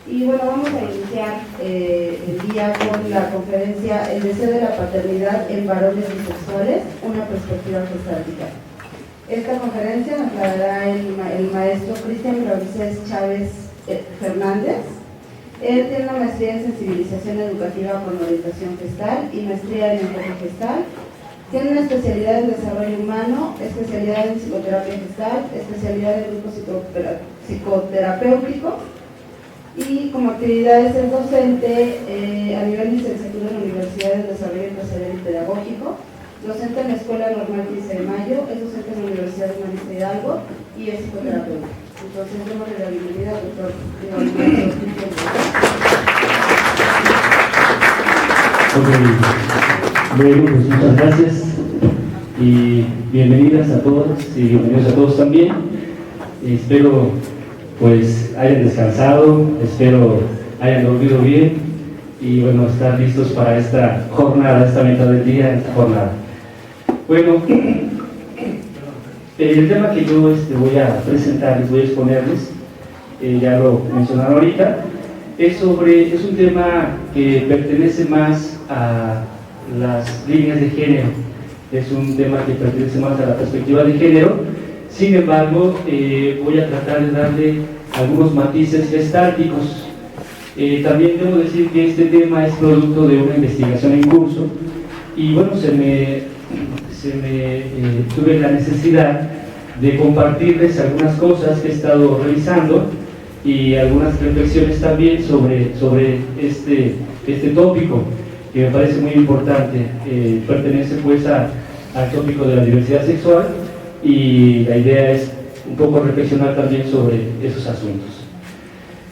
Y bueno, vamos a iniciar el día con la conferencia El deseo de la paternidad en varones bisexuales, una perspectiva gestáltica. Esta conferencia nos la dará el maestro Cristian Garcés Chávez Fernández. Él tiene una maestría en sensibilización educativa con orientación gestal y maestría en enfoque gestal. Tiene una especialidad en desarrollo humano, especialidad en psicoterapia gestal, especialidad en grupo psicoterapéutico, y como actividades es docente a nivel licenciatura en la Universidad de Desarrollo Empresarial y Pedagógico, docente en la Escuela Normal 15 de Mayo, es docente en la Universidad Humanista Hidalgo y es psicoterapeuta. Entonces, démosle la bienvenida al doctor Cristian. Bueno, pues muchas gracias y bienvenidas a todas y bienvenidos a todos también. Espero pues hayan descansado, espero hayan dormido bien y bueno, estar listos para esta jornada, esta mitad del día, esta jornada. Bueno, el tema que yo voy a presentar, les voy a exponerles, ya lo mencionaron ahorita, es un tema que pertenece más a las líneas de género, es un tema que pertenece más a la perspectiva de género. Sin embargo, voy a tratar de darle algunos matices gestálticos. También debo decir que este tema es producto de una investigación en curso y bueno, tuve la necesidad de compartirles algunas cosas que he estado revisando y algunas reflexiones también sobre este tópico que me parece muy importante. Pertenece pues al tópico de la diversidad sexual y la idea es un poco reflexionar también sobre esos asuntos.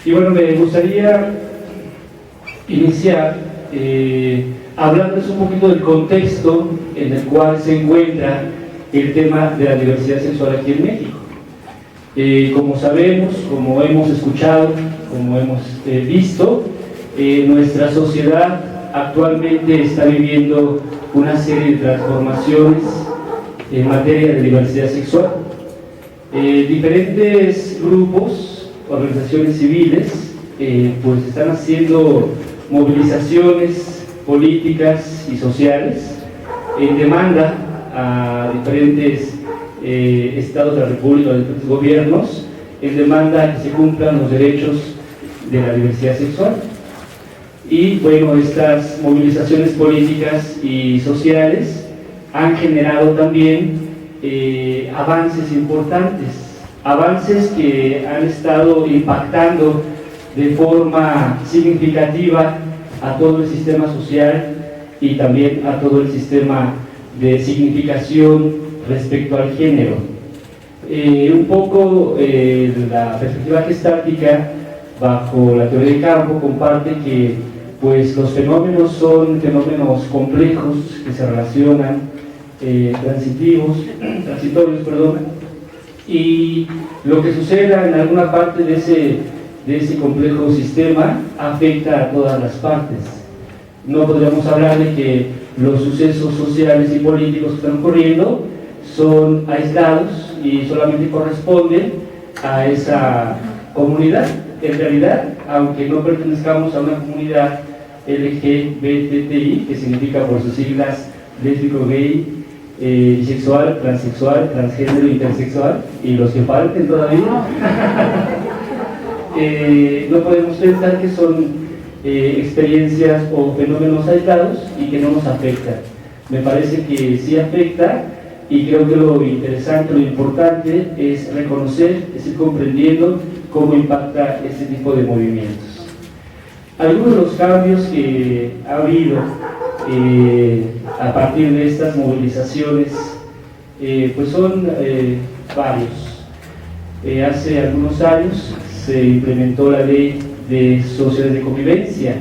Y bueno, me gustaría iniciar hablándoles un poquito del contexto en el cual se encuentra el tema de la diversidad sexual aquí en México. Como sabemos, como hemos escuchado, como hemos visto, nuestra sociedad actualmente está viviendo una serie de transformaciones en materia de diversidad sexual. Diferentes grupos, organizaciones civiles, pues están haciendo movilizaciones políticas y sociales en demanda a diferentes estados de la República, a diferentes gobiernos, en demanda a que se cumplan los derechos de la diversidad sexual. Y bueno, estas movilizaciones políticas y sociales han generado también avances importantes, avances que han estado impactando de forma significativa a todo el sistema social y también a todo el sistema de significación respecto al género. Un poco la perspectiva gestáltica bajo la teoría de campo comparte que pues los fenómenos son fenómenos complejos que se relacionan, transitorios, y lo que suceda en alguna parte de ese complejo sistema afecta a todas las partes. No podríamos hablar de que los sucesos sociales y políticos que están ocurriendo son aislados y solamente corresponden a esa comunidad. En realidad, aunque no pertenezcamos a una comunidad LGBTI, que significa por sus siglas lésbico, gay, bisexual, transexual, transgénero, intersexual y los que falten todavía, no podemos pensar que son experiencias o fenómenos aislados y que no nos afectan. Me parece que sí afecta y creo que lo interesante, lo importante es reconocer, es ir comprendiendo cómo impacta este tipo de movimientos. Algunos de los cambios que ha habido a partir de estas movilizaciones pues son varios. Hace algunos años se implementó la ley de sociedades de convivencia.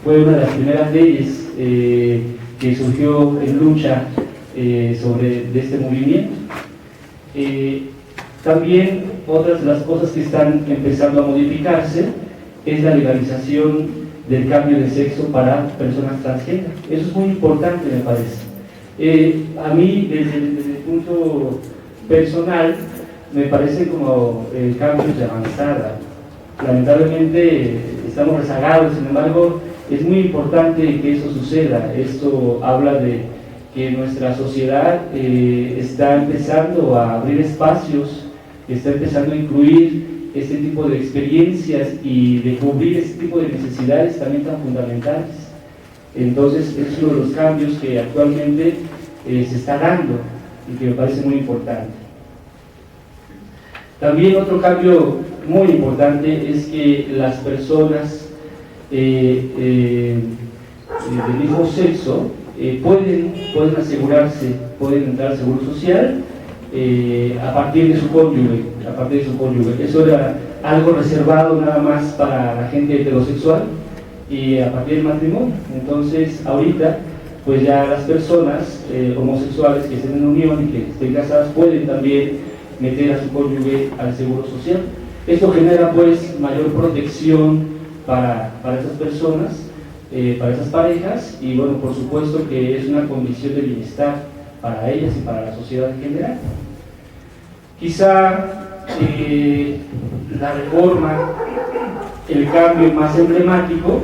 Fue una de las primeras leyes que surgió en lucha de este movimiento. También otras de las cosas que están empezando a modificarse es la legalización del cambio de sexo para personas transgénero. Eso es muy importante, me parece. A mí, desde el punto personal, me parece como cambios de avanzada. Lamentablemente estamos rezagados. Sin embargo, es muy importante que eso suceda. Esto habla de que nuestra sociedad está empezando a abrir espacios, está empezando a incluir este tipo de experiencias y de cubrir este tipo de necesidades también tan fundamentales. Entonces, es uno de los cambios que actualmente se está dando y que me parece muy importante. También otro cambio muy importante es que las personas del mismo sexo pueden asegurarse, pueden entrar al seguro social a partir de su cónyuge. Eso era algo reservado nada más para la gente heterosexual y a partir del matrimonio. Entonces, ahorita, pues ya las personas homosexuales que estén en unión y que estén casadas pueden también meter a su cónyuge al seguro social. Esto genera pues mayor protección para esas personas, para esas parejas, y bueno, por supuesto que es una condición de bienestar para ellas y para la sociedad en general. Quizá la reforma, el cambio más emblemático,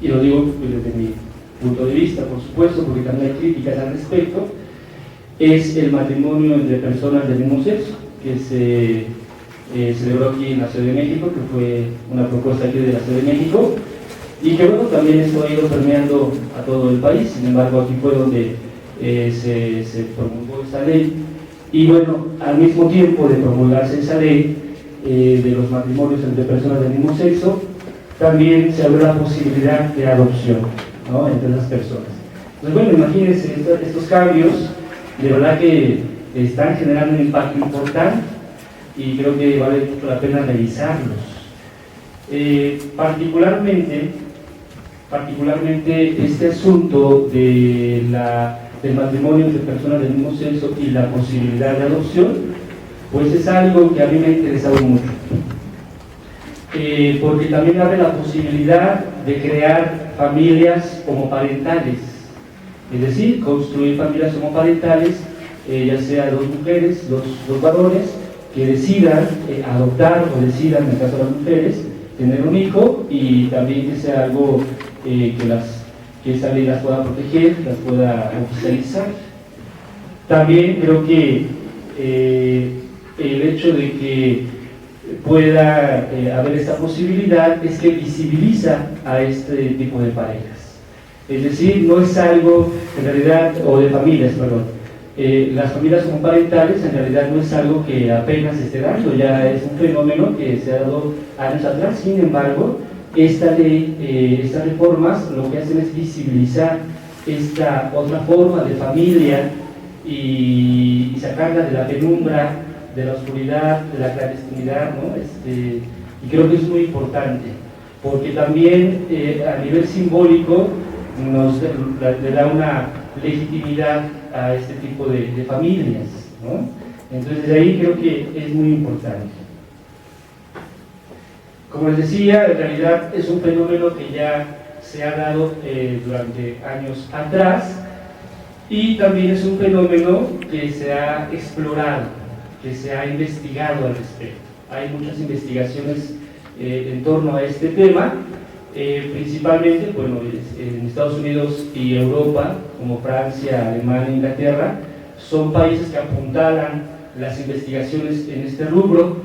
y lo digo desde mi punto de vista, por supuesto, porque también hay críticas al respecto, es el matrimonio entre personas del mismo sexo, que se celebró aquí en la Ciudad de México, que fue una propuesta aquí de la Ciudad de México, y que bueno, también esto ha ido permeando a todo el país. Sin embargo, aquí fue donde se promulgó esta ley, y bueno, al mismo tiempo de promulgarse esa ley de los matrimonios entre personas del mismo sexo, también se abrió la posibilidad de adopción, ¿no?, entre esas personas. Entonces, bueno, imagínense estos cambios, de verdad que están generando un impacto importante y creo que vale mucho la pena revisarlos. Particularmente este asunto del matrimonio entre personas del mismo sexo y la posibilidad de adopción, pues es algo que a mí me ha interesado mucho, porque también abre la posibilidad de crear familias homoparentales, es decir, construir familias homoparentales, ya sea dos mujeres, dos varones, que decidan adoptar o decidan, en el caso de las mujeres, tener un hijo, y también que sea algo que esta ley las pueda proteger, las pueda oficializar. También creo que el hecho de que pueda haber esta posibilidad es que visibiliza a este tipo de parejas. Es decir, no es algo, en realidad, o de familias, perdón, las familias homoparentales en realidad no es algo que apenas se esté dando, ya es un fenómeno que se ha dado años atrás. Sin embargo, esta ley, estas reformas lo que hacen es visibilizar esta otra forma de familia y sacarla de la penumbra, de la oscuridad, de la clandestinidad, ¿no? Y creo que es muy importante, porque también a nivel simbólico le da una legitimidad a este tipo de familias, ¿no? Entonces, de ahí creo que es muy importante. Como les decía, en realidad es un fenómeno que ya se ha dado durante años atrás, y también es un fenómeno que se ha explorado, que se ha investigado al respecto. Hay muchas investigaciones en torno a este tema, principalmente, bueno, en Estados Unidos y Europa, como Francia, Alemania, Inglaterra, son países que apuntalan las investigaciones en este rubro.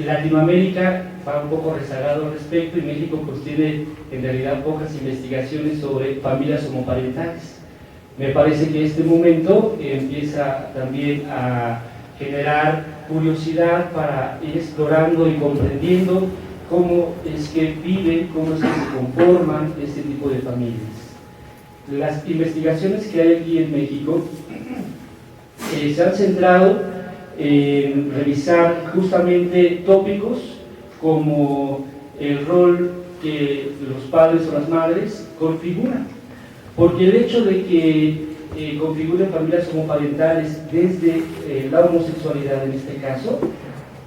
Latinoamérica va un poco rezagado al respecto, y México pues tiene en realidad pocas investigaciones sobre familias homoparentales. Me parece que este momento empieza también a generar curiosidad para ir explorando y comprendiendo cómo es que viven, cómo es que se conforman este tipo de familias. Las investigaciones que hay aquí en México se han centrado en revisar justamente tópicos como el rol que los padres o las madres configuran, porque el hecho de que configuren familias homoparentales desde la homosexualidad en este caso,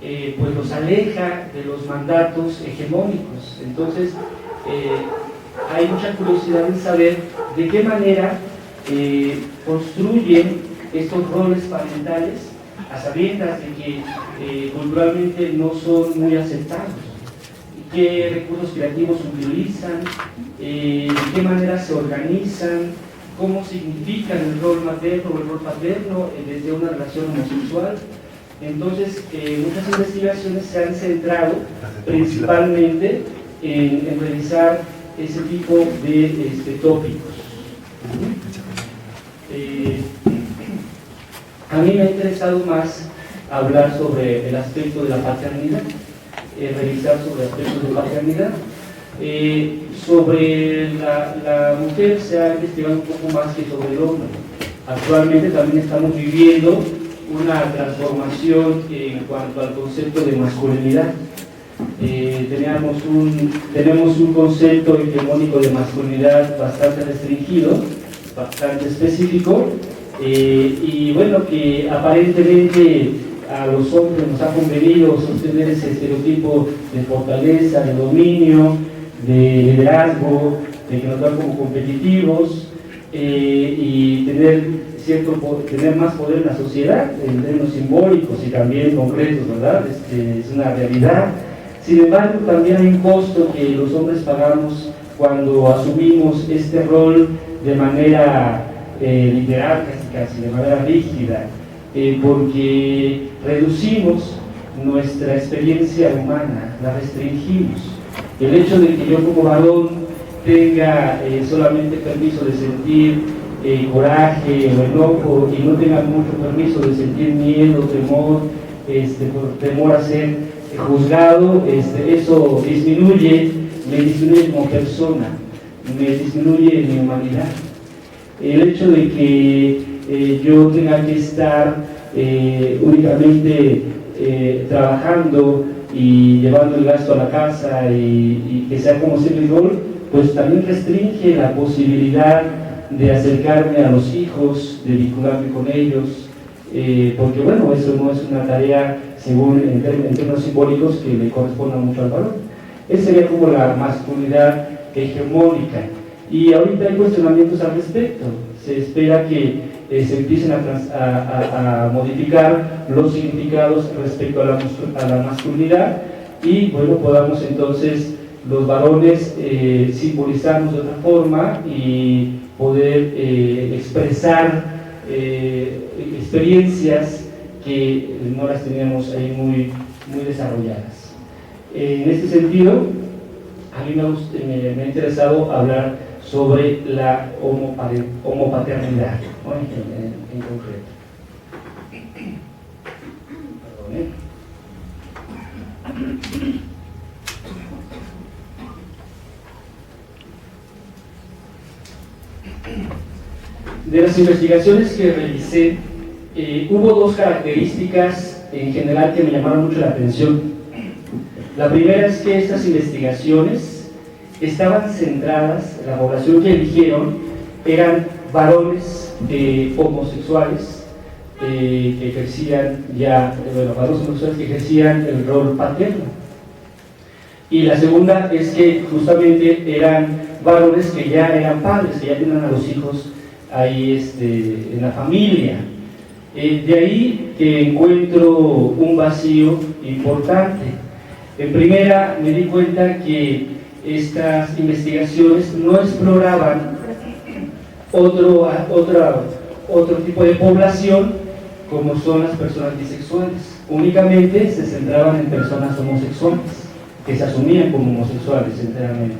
pues los aleja de los mandatos hegemónicos. Entonces hay mucha curiosidad en saber de qué manera construyen estos roles parentales a sabiendas de que culturalmente no son muy aceptados. qué recursos creativos utilizan, de qué manera se organizan, cómo significan el rol materno o el rol paterno desde una relación homosexual. Entonces, muchas investigaciones se han centrado principalmente en revisar ese tipo de tópicos. A mí me ha interesado más hablar sobre el aspecto de la paternidad, revisar sobre aspectos de paternidad. Sobre la mujer se ha investigado un poco más que sobre el hombre. Actualmente también estamos viviendo una transformación en cuanto al concepto de masculinidad. Tenemos un concepto hegemónico de masculinidad bastante restringido, bastante específico, y bueno, que aparentemente a los hombres nos ha convenido sostener ese estereotipo de fortaleza, de dominio, de liderazgo, de que nos dan como competitivos, y tener más poder en la sociedad, en términos simbólicos y también concretos, ¿verdad? Es una realidad. Sin embargo, también hay un costo que los hombres pagamos cuando asumimos este rol de manera literal, casi de manera rígida, porque reducimos nuestra experiencia humana, la restringimos. El hecho de que yo como varón tenga solamente permiso de sentir coraje o enojo y no tenga mucho permiso de sentir miedo, temor, por temor a ser juzgado, eso me disminuye como persona, me disminuye mi humanidad. El hecho de que yo tenga que estar únicamente trabajando y llevando el gasto a la casa y que sea como servidor, pues también restringe la posibilidad de acercarme a los hijos, de vincularme con ellos, porque bueno, eso no es una tarea, según en términos simbólicos, que le corresponda mucho al varón. Esa sería como la masculinidad hegemónica, y ahorita hay cuestionamientos al respecto. Se espera que se empiecen a modificar los significados respecto a la masculinidad, y bueno, podamos entonces los varones simbolizarnos de otra forma y poder expresar experiencias que no las teníamos ahí muy desarrolladas. En este sentido, a mí me ha interesado hablar sobre la homopaternidad, ¿no? en concreto. Perdón, De las investigaciones que revisé, hubo dos características en general que me llamaron mucho la atención. La primera es que estas investigaciones estaban centradas, la población que eligieron eran varones homosexuales que ejercían varones homosexuales que ejercían el rol paterno. Y la segunda es que justamente eran varones que ya eran padres, que ya tenían a los hijos ahí en la familia. De ahí que encuentro un vacío importante. En primera, me di cuenta que estas investigaciones no exploraban otro tipo de población, como son las personas bisexuales. Únicamente se centraban en personas homosexuales, que se asumían como homosexuales enteramente.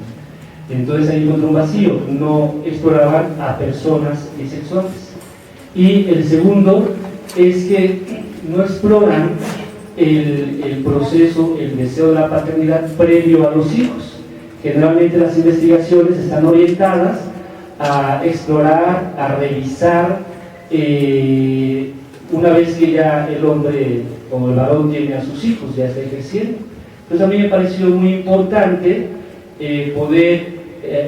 Entonces ahí encontré un vacío, no exploraban a personas bisexuales. Y el segundo es que no exploran el proceso, el deseo de la paternidad previo a los hijos. Generalmente las investigaciones están orientadas a explorar, a revisar, una vez que ya el hombre o el varón tiene a sus hijos, ya está ejerciendo. Entonces a mí me pareció muy importante poder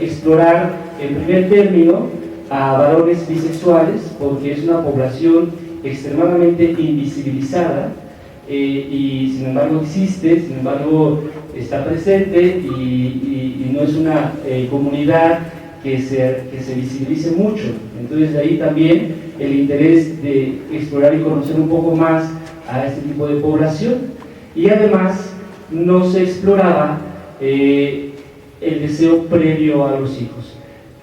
explorar en primer término a varones bisexuales, porque es una población extremadamente invisibilizada, y sin embargo existe, sin embargo está presente, y no es una comunidad que se visibilice mucho. Entonces de ahí también el interés de explorar y conocer un poco más a este tipo de población. Y además no se exploraba el deseo previo a los hijos.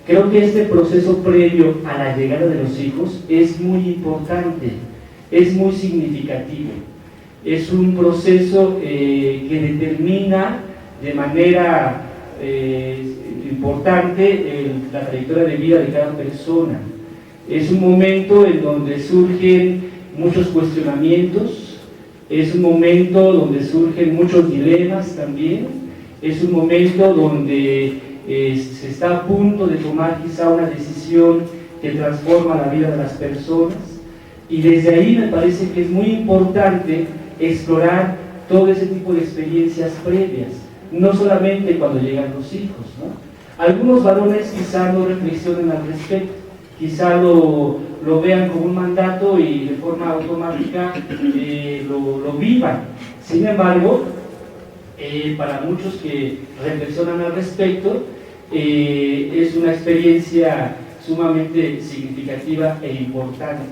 Creo que este proceso previo a la llegada de los hijos es muy importante, es muy significativo. Es un proceso que determina de manera importante la trayectoria de vida de cada persona. Es un momento en donde surgen muchos cuestionamientos, es un momento donde surgen muchos dilemas también, es un momento donde se está a punto de tomar quizá una decisión que transforma la vida de las personas, y desde ahí me parece que es muy importante explorar todo ese tipo de experiencias previas, no solamente cuando llegan los hijos, ¿no? Algunos varones quizá no reflexionen al respecto, quizá lo vean como un mandato y de forma automática lo vivan. Sin embargo, para muchos que reflexionan al respecto, es una experiencia sumamente significativa e importante.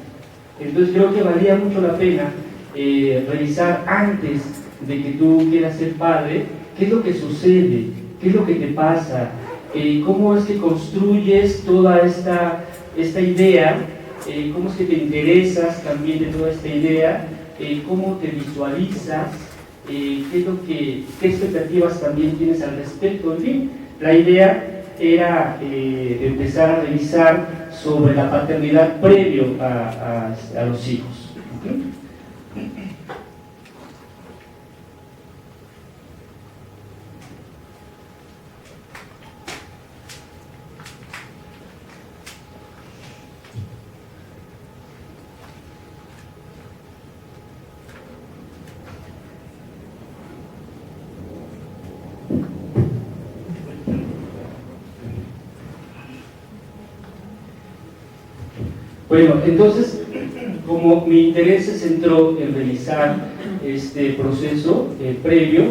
Entonces creo que valía mucho la pena revisar antes de que tú quieras ser padre, qué es lo que sucede, qué es lo que te pasa, cómo es que construyes toda esta idea, cómo es que te interesas también de toda esta idea, cómo te visualizas, qué expectativas también tienes al respecto. En fin, la idea era empezar a revisar sobre la paternidad previo a los hijos. ¿Okay? Bueno, entonces, como mi interés se centró en realizar este proceso previo,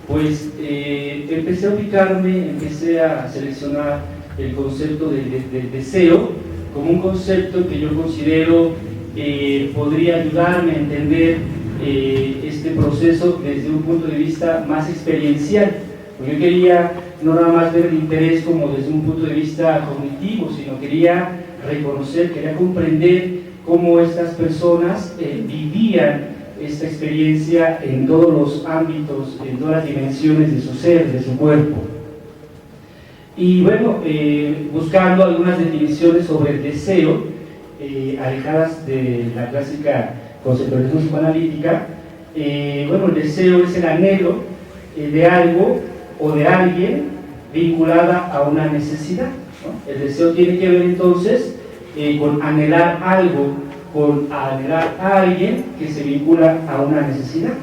pues empecé a ubicarme, empecé a seleccionar el concepto del deseo como un concepto que yo considero podría ayudarme a entender este proceso desde un punto de vista más experiencial. Porque yo quería no nada más ver el interés como desde un punto de vista cognitivo, sino quería reconocer, quería comprender cómo estas personas vivían esta experiencia en todos los ámbitos, en todas las dimensiones de su ser, de su cuerpo. Y bueno, buscando algunas definiciones sobre el deseo, alejadas de la clásica conceptualización psicoanalítica, bueno, el deseo es el anhelo de algo o de alguien vinculada a una necesidad, ¿no? El deseo tiene que ver entonces con anhelar algo, con anhelar a alguien que se vincula a una necesidad.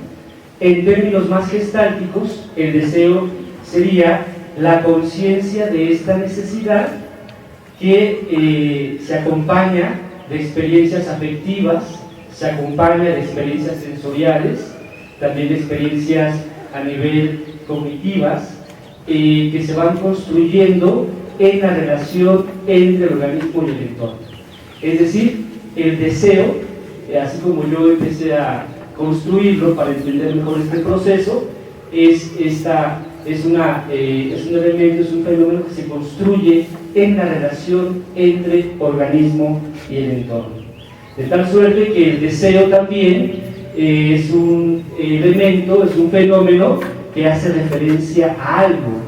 En términos más gestálticos, el deseo sería la conciencia de esta necesidad que se acompaña de experiencias afectivas, se acompaña de experiencias sensoriales, también de experiencias a nivel cognitivas, que se van construyendo en la relación entre el organismo y el entorno. Es decir, el deseo, así como yo empecé a construirlo para entender mejor este proceso, es un elemento, es un fenómeno que se construye en la relación entre organismo y el entorno. De tal suerte que el deseo también es un elemento, es un fenómeno que hace referencia a algo,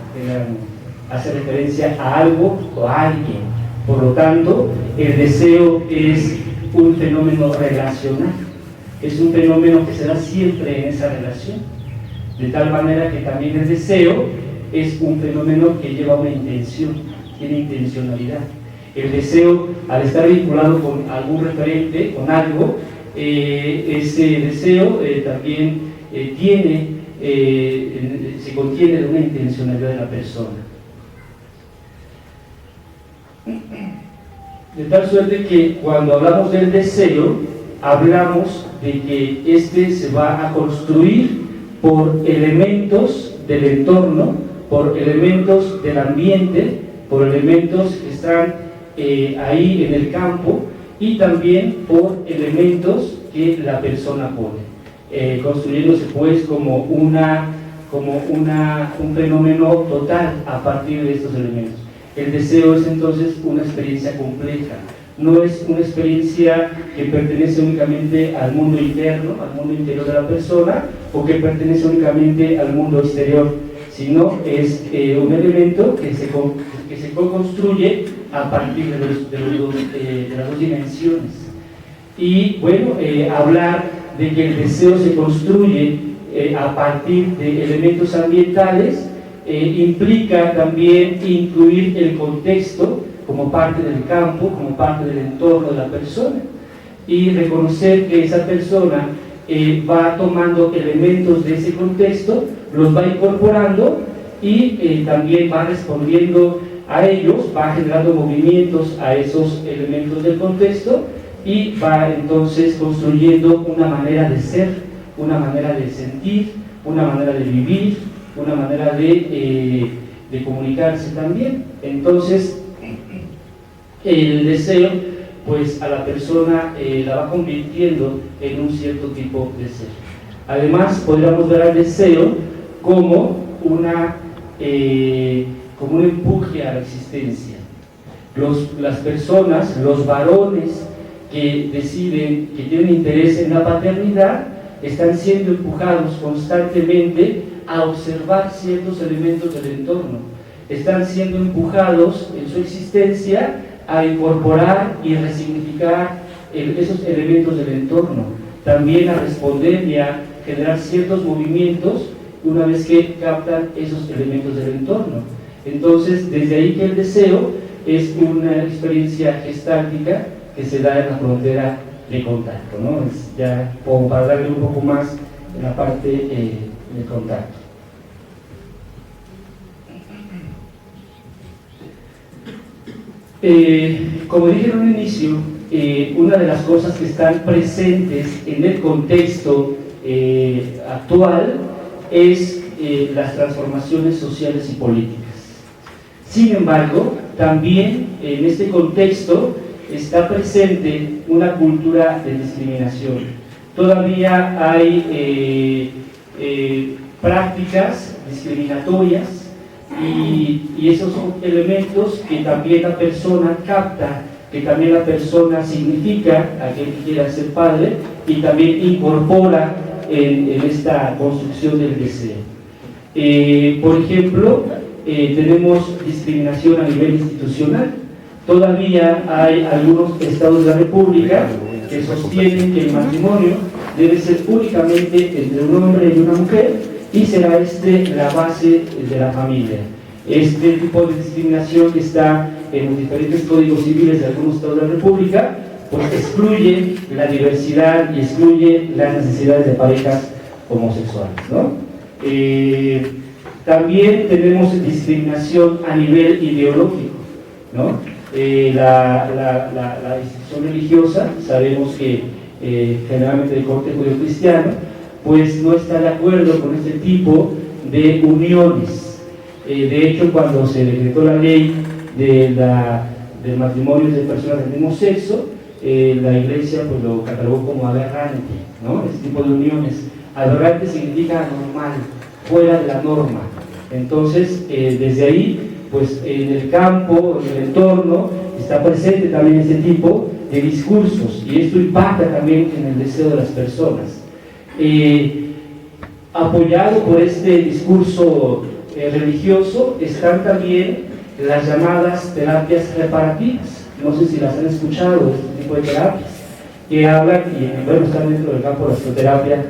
hace referencia a algo o a alguien. Por lo tanto, el deseo es un fenómeno relacional, es un fenómeno que se da siempre en esa relación, de tal manera que también el deseo es un fenómeno que lleva una intención, tiene intencionalidad. El deseo, al estar vinculado con algún referente, con algo, ese deseo también se contiene de una intencionalidad de la persona. De tal suerte que cuando hablamos del deseo, hablamos de que este se va a construir por elementos del entorno, por elementos del ambiente, por elementos que están ahí en el campo, y también por elementos que la persona pone, construyéndose pues como como un fenómeno total a partir de estos elementos. El deseo es entonces una experiencia compleja, no es una experiencia que pertenece únicamente al mundo interno, al mundo interior de la persona, o que pertenece únicamente al mundo exterior, sino es un elemento que se co-construye a partir de las dos dimensiones. Y bueno, hablar de que el deseo se construye a partir de elementos ambientales implica también incluir el contexto como parte del campo, como parte del entorno de la persona, y reconocer que esa persona va tomando elementos de ese contexto, los va incorporando y también va respondiendo a ellos, va generando movimientos a esos elementos del contexto y va entonces construyendo una manera de ser, una manera de sentir, una manera de vivir, una manera de comunicarse también. Entonces, el deseo, pues a la persona la va convirtiendo en un cierto tipo de ser. Además, podríamos ver al deseo como un empuje a la existencia. Las personas, los varones que deciden, que tienen interés en la paternidad, están siendo empujados constantemente a observar ciertos elementos del entorno. Están siendo empujados en su existencia a incorporar y resignificar esos elementos del entorno. También a responder y a generar ciertos movimientos una vez que captan esos elementos del entorno. Entonces, desde ahí que el deseo es una experiencia gestáltica que se da en la frontera de contacto, ¿no? Es ya como para darle un poco más en la parte de contacto. Como dije en un inicio, una de las cosas que están presentes en el contexto actual es las transformaciones sociales y políticas. Sin embargo, también en este contexto está presente una cultura de discriminación. Todavía hay prácticas discriminatorias y esos son elementos que también la persona capta, que también la persona significa, aquel que quiera ser padre, y también incorpora en esta construcción del deseo. Por ejemplo, tenemos discriminación a nivel institucional. Todavía hay algunos estados de la República que sostienen que el matrimonio debe ser únicamente entre un hombre y una mujer y será la base de la familia. Este tipo de discriminación que está en los diferentes códigos civiles de algunos estados de la República, pues excluye la diversidad y excluye las necesidades de parejas homosexuales, ¿no? También tenemos discriminación a nivel ideológico, ¿no? La institución religiosa, sabemos que generalmente el corte judío-cristiano, pues no está de acuerdo con este tipo de uniones. De hecho, cuando se decretó la ley del matrimonio de personas del mismo sexo, la iglesia pues lo catalogó como aberrante, ¿no? Este tipo de uniones. Aberrante significa anormal, fuera de la norma. Entonces, desde ahí, pues en el campo, en el entorno, está presente también este tipo de discursos y esto impacta también en el deseo de las personas. Apoyado por este discurso religioso están también las llamadas terapias reparativas. No sé si las han escuchado, este tipo de terapias, que hablan, y bueno, están dentro del campo de la psicoterapia,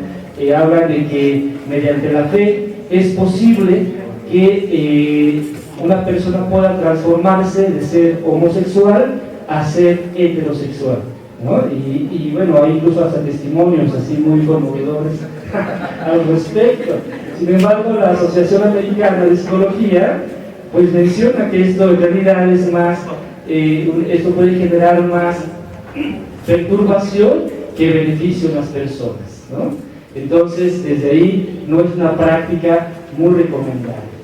hablan de que mediante la fe es posible que una persona pueda transformarse de ser homosexual a ser heterosexual, ¿no? Y bueno, hay incluso hasta testimonios así muy conmovedores al respecto. Sin embargo, la Asociación Americana de Psicología pues menciona que esto en realidad es más, esto puede generar más perturbación que beneficio en las personas, ¿no? Entonces, desde ahí no es una práctica muy recomendable.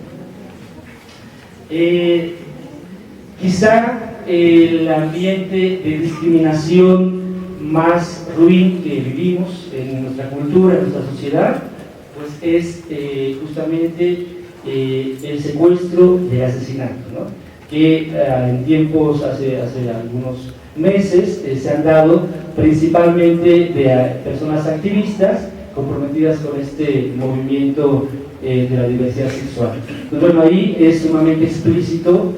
Quizá el ambiente de discriminación más ruin que vivimos en nuestra cultura, en nuestra sociedad, pues pues es justamente el secuestro del asesinato, ¿no? Que en tiempos, hace algunos meses, se han dado principalmente de personas activistas comprometidas con este movimiento de la diversidad sexual. Pues bueno, ahí es sumamente explícito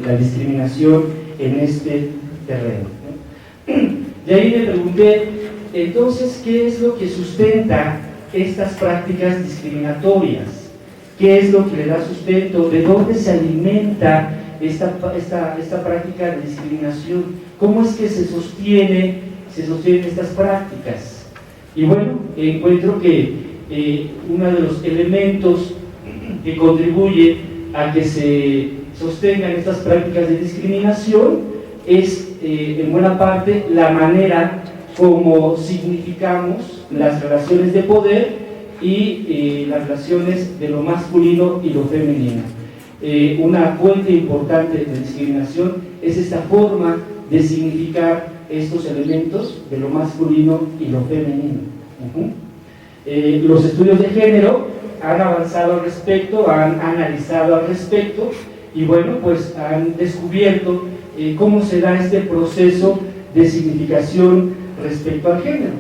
la discriminación en este terreno, ¿no? De ahí me pregunté, entonces, ¿qué es lo que sustenta estas prácticas discriminatorias? ¿Qué es lo que le da sustento? ¿De dónde se alimenta esta práctica de discriminación? ¿Cómo es que se sostienen estas prácticas? Y bueno, encuentro que uno de los elementos que contribuye a que se sostengan estas prácticas de discriminación es, en buena parte, la manera como significamos las relaciones de poder y las relaciones de lo masculino y lo femenino. Una fuente importante de discriminación es esta forma de significar estos elementos de lo masculino y lo femenino. Los estudios de género han avanzado al respecto, han analizado al respecto y bueno, pues han descubierto cómo se da este proceso de significación respecto al género.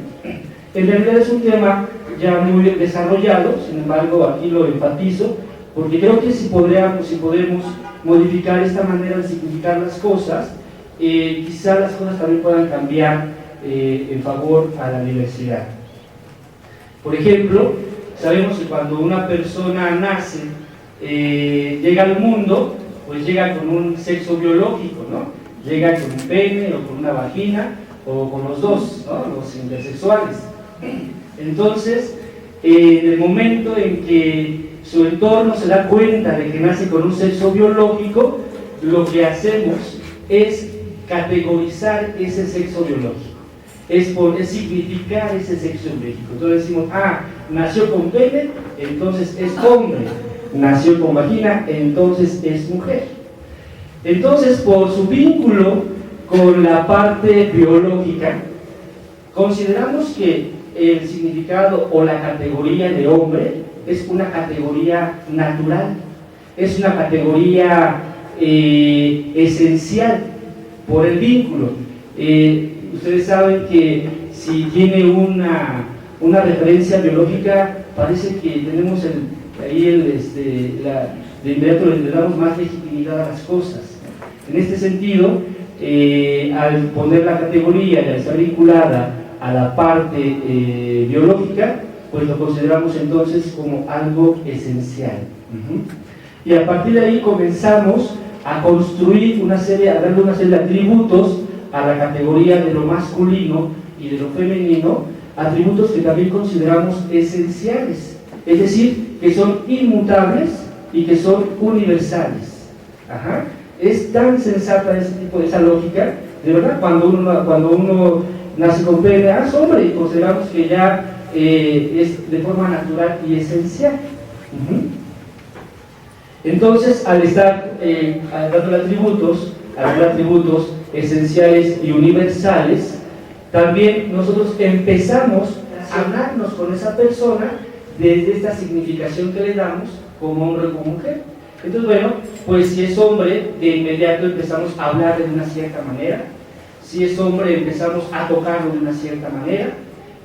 En realidad es un tema ya muy desarrollado, sin embargo aquí lo enfatizo, porque creo que si podemos modificar esta manera de significar las cosas, quizá las cosas también puedan cambiar en favor a la diversidad. Por ejemplo, sabemos que cuando una persona nace, llega al mundo, pues llega con un sexo biológico, ¿no? Llega con un pene o con una vagina o con los dos, ¿no? Los intersexuales. Entonces, en el momento en que su entorno se da cuenta de que nace con un sexo biológico, lo que hacemos es categorizar ese sexo biológico, es significar ese sexo biológico. Entonces decimos, nació con pene, entonces es hombre, nació con vagina, entonces es mujer. Entonces, por su vínculo con la parte biológica, consideramos que el significado o la categoría de hombre es una categoría natural, es una categoría esencial por el vínculo. Ustedes saben que si tiene una referencia biológica, parece que tenemos de inmediato le damos más legitimidad a las cosas. En este sentido, al poner la categoría y al estar vinculada a la parte biológica, pues lo consideramos entonces como algo esencial. Y a partir de ahí comenzamos a construir a darle una serie de atributos a la categoría de lo masculino y de lo femenino, atributos que también consideramos esenciales, es decir, que son inmutables y que son universales. Es tan sensata esa lógica, de verdad, cuando uno nace con pene, es hombre, y consideramos que ya es de forma natural y esencial. Entonces, al estar dando atributos esenciales y universales, también nosotros empezamos a hablarnos con esa persona desde esta significación que le damos como hombre o como mujer. Entonces, bueno, pues si es hombre, de inmediato empezamos a hablar de una cierta manera. Si es hombre, empezamos a tocarlo de una cierta manera,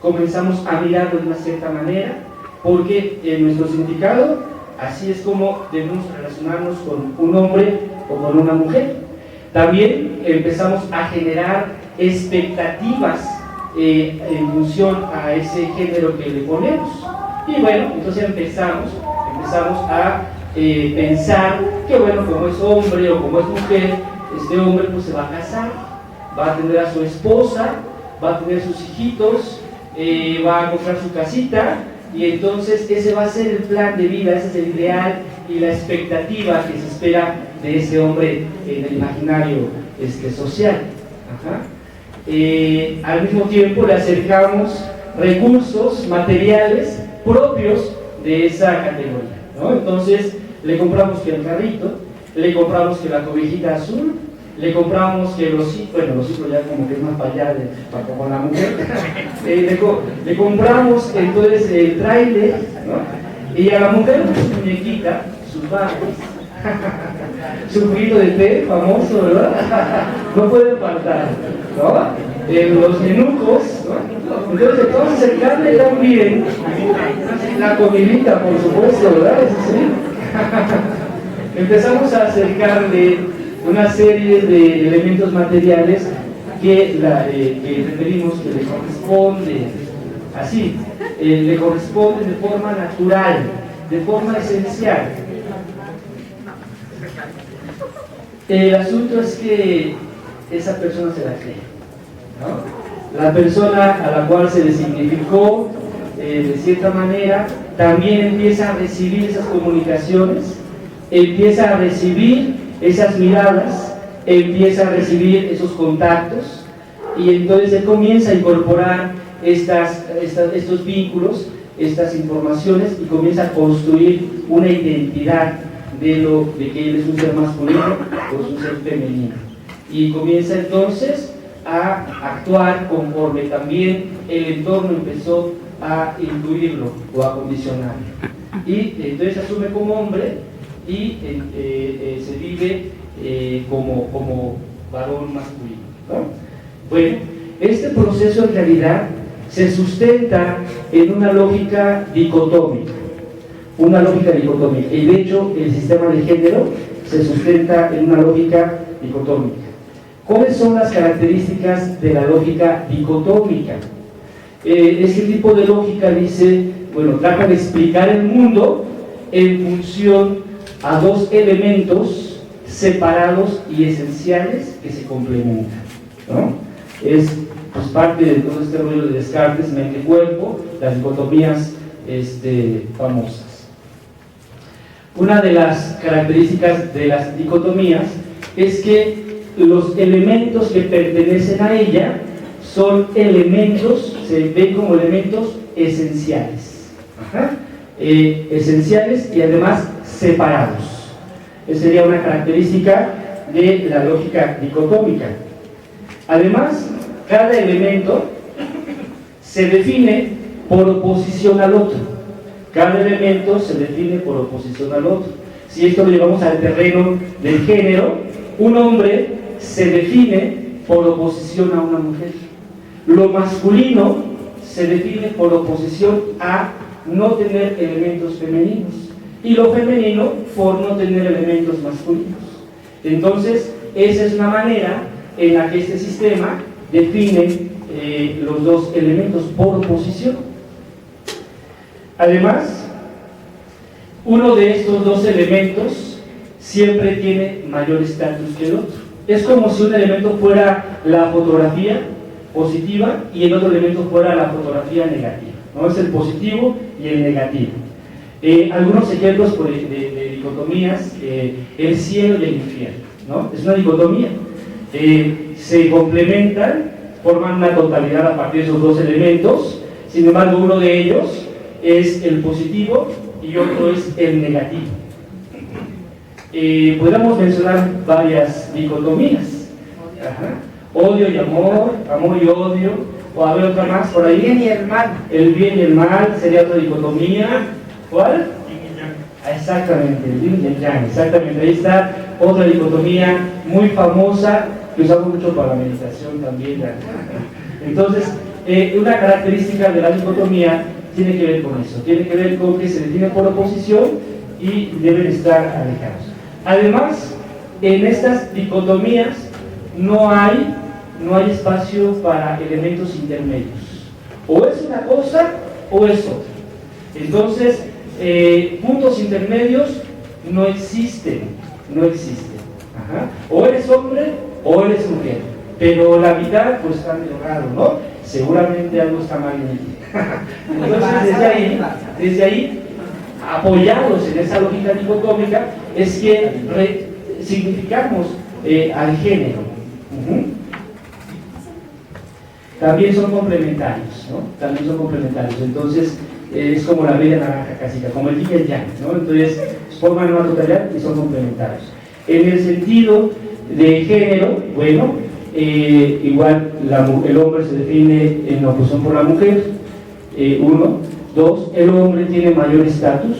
comenzamos a mirarlo de una cierta manera, porque en nuestro significado, así es como debemos relacionarnos con un hombre o con una mujer. También empezamos a generar expectativas en función a ese género que le ponemos. Y bueno, entonces empezamos a pensar que bueno, como es hombre o como es mujer, este hombre pues se va a casar, va a tener a su esposa, va a tener sus hijitos, va a comprar su casita, y entonces ese va a ser el plan de vida, ese es el ideal y la expectativa que se espera de ese hombre en el imaginario social. Al mismo tiempo le acercamos recursos materiales propios de esa categoría, ¿no? Entonces le compramos que el carrito, le compramos que la cobijita azul, le compramos que los hijos ya como que es más para allá con la mujer, le compramos entonces el tráiler, ¿no? Y a la mujer su muñequita, sus Barbies, su juguito de té famoso, ¿verdad? No puede faltar, ¿no? Los nenucos, ¿no? Entonces vamos a acercarle también la comidita, por supuesto, ¿verdad? Eso sí. Empezamos a acercarle una serie de elementos materiales que referimos que le corresponden así, le corresponden de forma natural, de forma esencial. El asunto es que esa persona se la cree, ¿no? La persona a la cual se le significó de cierta manera también empieza a recibir esas comunicaciones, empieza a recibir esas miradas, empieza a recibir esos contactos, y entonces se comienza a incorporar estos vínculos, estas informaciones, y comienza a construir una identidad de que él es un ser masculino o es un ser femenino, y comienza entonces a actuar conforme también el entorno empezó a incluirlo o a condicionarlo, y entonces asume como hombre y se vive como varón masculino, ¿no? Bueno, este proceso en realidad se sustenta en una lógica dicotómica, y de hecho el sistema de género se sustenta en una lógica dicotómica. ¿Cuáles son las características de la lógica dicotómica? Este tipo de lógica dice, trata de explicar el mundo en función a dos elementos separados y esenciales que se complementan, ¿no? Es parte de todo este rollo de Descartes, mente-cuerpo, las dicotomías famosas. Una de las características de las dicotomías es que los elementos que pertenecen a ella son elementos, se ven como elementos esenciales, esenciales y además separados. Esa sería una característica de la lógica dicotómica. Además, cada elemento se define por oposición al otro. Cada elemento se define por oposición al otro. Si esto lo llevamos al terreno del género, un hombre se define por oposición a una mujer. Lo masculino se define por oposición a no tener elementos femeninos, y lo femenino por no tener elementos masculinos. Entonces, esa es una manera en la que este sistema define los dos elementos por oposición. Además, uno de estos dos elementos siempre tiene mayor estatus que el otro. Es como si un elemento fuera la fotografía positiva y el otro elemento fuera la fotografía negativa, ¿no? Es el positivo y el negativo. Algunos ejemplos de dicotomías, el cielo y el infierno, ¿no? Es una dicotomía. Se complementan, forman una totalidad a partir de esos dos elementos. Sin embargo, uno de ellos es el positivo y otro es el negativo. Podríamos mencionar varias dicotomías. Odio y amor, amor y odio, o a ver otra más por ahí. El bien y el mal. El bien y el mal sería otra dicotomía. ¿Cuál? Exactamente, el yin y el yang, exactamente. Ahí está otra dicotomía muy famosa que usamos mucho para la meditación también. Entonces, una característica de la dicotomía tiene que ver con eso, tiene que ver con que se define por oposición y deben estar alejados. Además, en estas dicotomías no hay espacio para elementos intermedios. O es una cosa o es otra. Entonces, puntos intermedios no existen. O eres hombre o eres mujer, pero la mitad pues está medio raro, ¿no? Seguramente algo está mal en ti. Entonces desde ahí, apoyados en esa lógica dicotómica, es que significamos al género. También son complementarios, ¿no? También son complementarios. Entonces, es como la media naranja casi, como el yin y el yang, ¿no? Entonces, forman una totalidad y son complementarios. En el sentido De género, bueno, igual el hombre se define en oposición por la mujer, uno. Dos, el hombre tiene mayor estatus,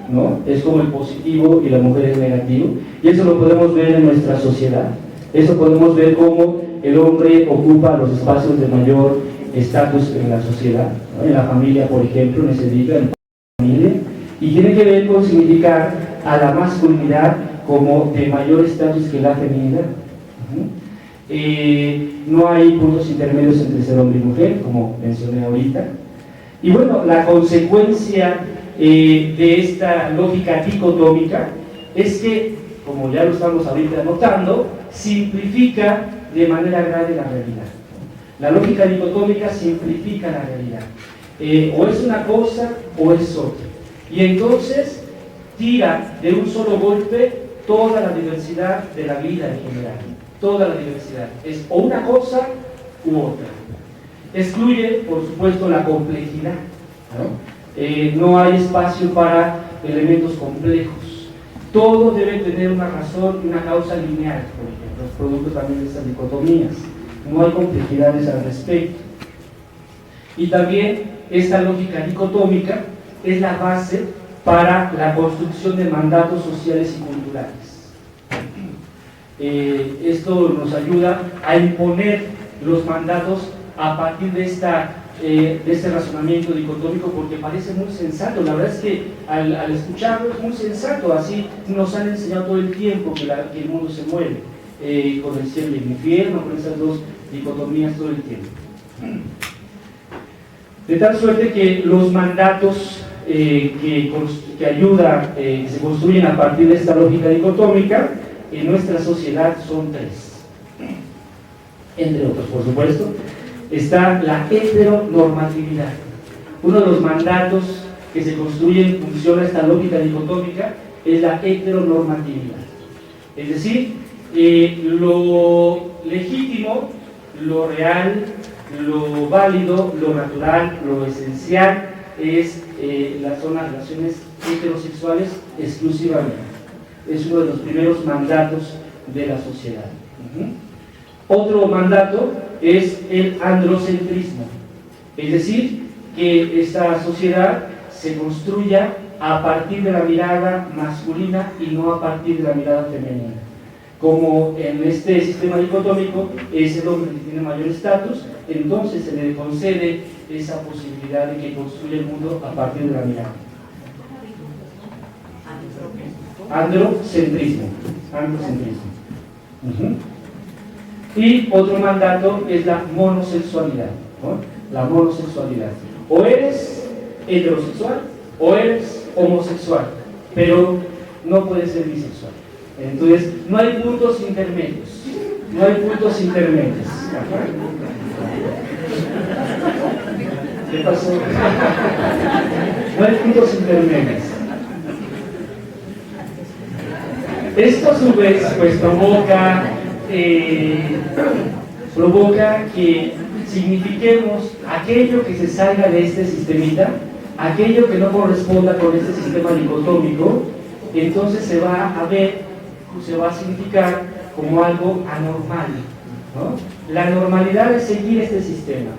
¿no? Es como el positivo y la mujer es negativo, y eso lo podemos ver en nuestra sociedad. Eso podemos ver cómo el hombre ocupa los espacios de mayor estatus en la sociedad, ¿no? En la familia, por ejemplo, no se diga, en la familia, y tiene que ver con significar a la masculinidad como de mayor estatus que la feminidad. No hay puntos intermedios entre ser hombre y mujer, como mencioné ahorita. Y bueno, la consecuencia de esta lógica dicotómica es que, como ya lo estamos ahorita notando, simplifica de manera grave la realidad. La lógica dicotómica simplifica la realidad. O es una cosa o es otra. Y entonces tira de un solo golpe toda la diversidad de la vida en general. Toda la diversidad. Es o una cosa u otra. Excluye, por supuesto, la complejidad, ¿no? No hay espacio para elementos complejos. Todo debe tener una razón y una causa lineal, por ejemplo, los productos también de estas dicotomías. No hay complejidades al respecto. Y también esta lógica dicotómica es la base para la construcción de mandatos sociales y culturales. Esto nos ayuda a imponer los mandatos a partir de este razonamiento dicotómico, porque parece muy sensato. La verdad es que al escucharlo es muy sensato. Así nos han enseñado todo el tiempo que el mundo se mueve, con el cielo y el infierno, con esas dos dicotomías todo el tiempo. De tal suerte que los mandatos que ayuda, que se construyen a partir de esta lógica dicotómica en nuestra sociedad son tres. Entre otros, por supuesto, está la heteronormatividad. Uno de los mandatos que se construye en función a esta lógica dicotómica es la heteronormatividad. Es decir, lo legítimo, lo real, lo válido, lo natural, lo esencial son las relaciones heterosexuales exclusivamente. Es uno de los primeros mandatos de la sociedad. Otro mandato es el androcentrismo, es decir, que esta sociedad se construya a partir de la mirada masculina y no a partir de la mirada femenina. Como en este sistema dicotómico es el hombre que tiene mayor estatus, entonces se le concede esa posibilidad de que construya el mundo a partir de la mirada. Androcentrismo. Y otro mandato es la monosexualidad, ¿no? La monosexualidad. O eres heterosexual o eres homosexual, pero no puedes ser bisexual. Entonces, no hay puntos intermedios. No hay puntos intermedios. ¿Qué pasó? No hay puntos intermedios. Esto a su vez pues provoca que signifiquemos aquello que se salga de este sistemita, aquello que no corresponda con este sistema dicotómico, entonces se va a significar como algo anormal, ¿no? La normalidad es seguir este sistema.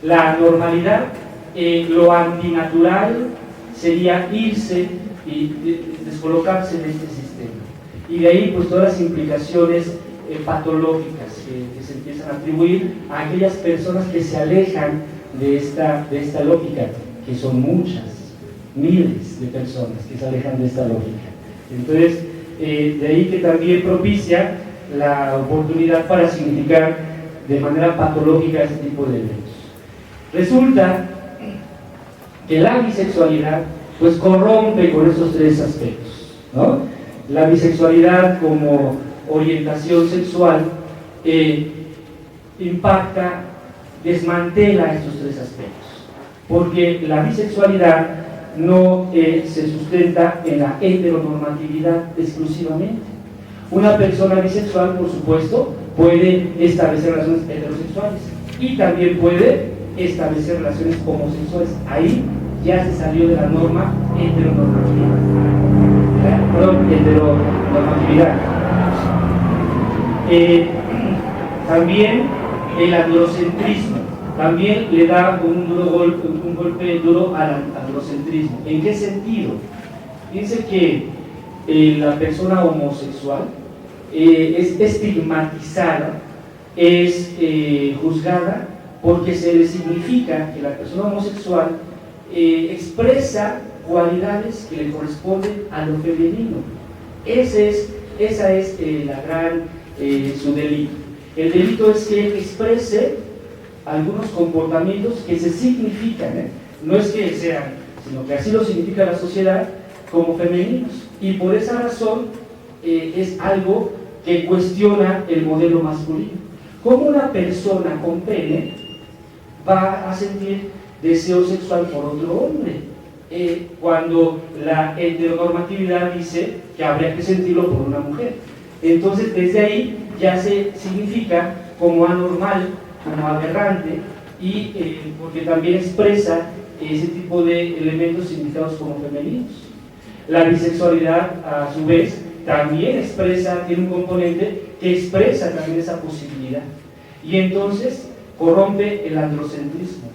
La normalidad, lo antinatural sería irse y descolocarse de este sistema. Y de ahí pues todas las implicaciones patológicas que se empiezan a atribuir a aquellas personas que se alejan de esta lógica, que son muchas, miles de personas que se alejan de esta lógica. Entonces, de ahí que también propicia la oportunidad para significar de manera patológica este tipo de eventos. Resulta que la bisexualidad pues corrompe con estos tres aspectos, ¿no? La bisexualidad como orientación sexual impacta, desmantela estos tres aspectos, porque la bisexualidad no se sustenta en la heteronormatividad exclusivamente. Una persona bisexual, por supuesto, puede establecer relaciones heterosexuales y también puede establecer relaciones homosexuales. Ahí ya se salió de la norma heteronormativa. Heteronormatividad. También el androcentrismo, también le da un golpe duro al androcentrismo. ¿En qué sentido? Dice que la persona homosexual es estigmatizada, es juzgada, porque se le significa que la persona homosexual expresa cualidades que le corresponden a lo femenino. Esa es la gran, su delito. El delito es que él exprese algunos comportamientos que se significan, no es que sean, sino que así lo significa la sociedad, como femeninos. Y por esa razón es algo que cuestiona el modelo masculino. ¿Cómo una persona con pene va a sentir deseo sexual por otro hombre? Cuando la heteronormatividad dice que habría que sentirlo por una mujer. Entonces, desde ahí ya se significa como anormal, como aberrante, y porque también expresa ese tipo de elementos significados como femeninos. La bisexualidad, a su vez, también tiene un componente que expresa también esa posibilidad. Y entonces corrompe el androcentrismo.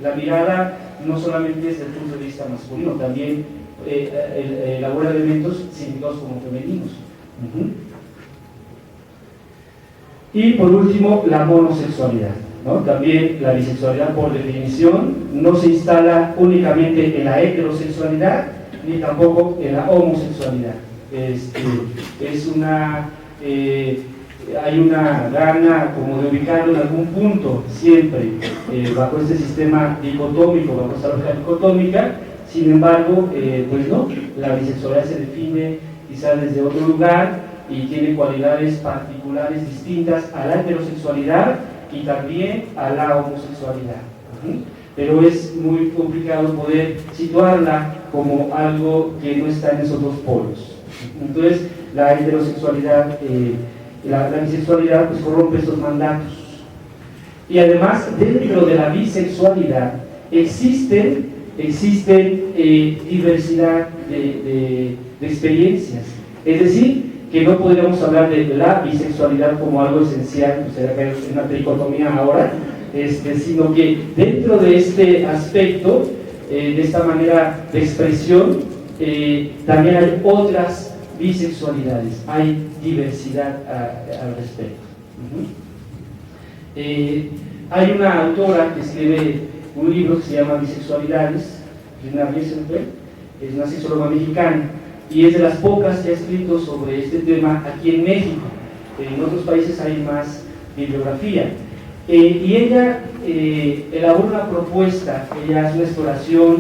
La mirada no solamente desde el punto de vista masculino, también elabora elementos significados como femeninos. Y por último, la monosexualidad, ¿no? También la bisexualidad, por definición, no se instala únicamente en la heterosexualidad, ni tampoco en la homosexualidad. Hay una gana como de ubicarlo en algún punto, siempre, bajo este sistema dicotómico, bajo esta lógica dicotómica. Sin embargo, pues no, la bisexualidad se define quizás desde otro lugar y tiene cualidades particulares distintas a la heterosexualidad y también a la homosexualidad. Pero es muy complicado poder situarla como algo que no está en esos dos polos. Entonces, la heterosexualidad, la bisexualidad, pues corrompe estos mandatos. Y además, dentro de la bisexualidad existen diversidad de experiencias. Es decir, que no podríamos hablar de la bisexualidad como algo esencial, pues será que es una dicotomía ahora, sino que dentro de este aspecto, de esta manera de expresión, también hay otras bisexualidades, hay diversidad al respecto. Hay una autora que escribe un libro que se llama Bisexualidades, Rina Riesenfeld, es una sexóloga mexicana, y es de las pocas que ha escrito sobre este tema aquí en México. En otros países hay más bibliografía. Y ella elabora una propuesta, ella hace una exploración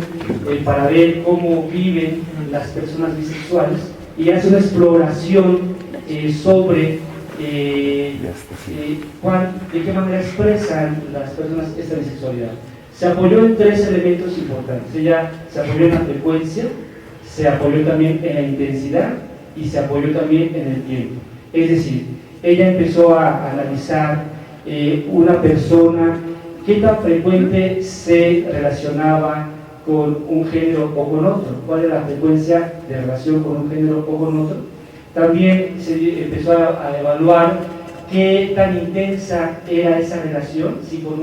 para ver cómo viven las personas bisexuales, y hace una exploración sobre de qué manera expresan las personas esta bisexualidad. Se apoyó en tres elementos importantes. Ella se apoyó en la frecuencia, se apoyó también en la intensidad y se apoyó también en el tiempo. Es decir, ella empezó a analizar una persona, qué tan frecuente se relacionaba con un género o con otro, cuál era la frecuencia de relación con un género o con otro. También se empezó a evaluar qué tan intensa era esa relación, si con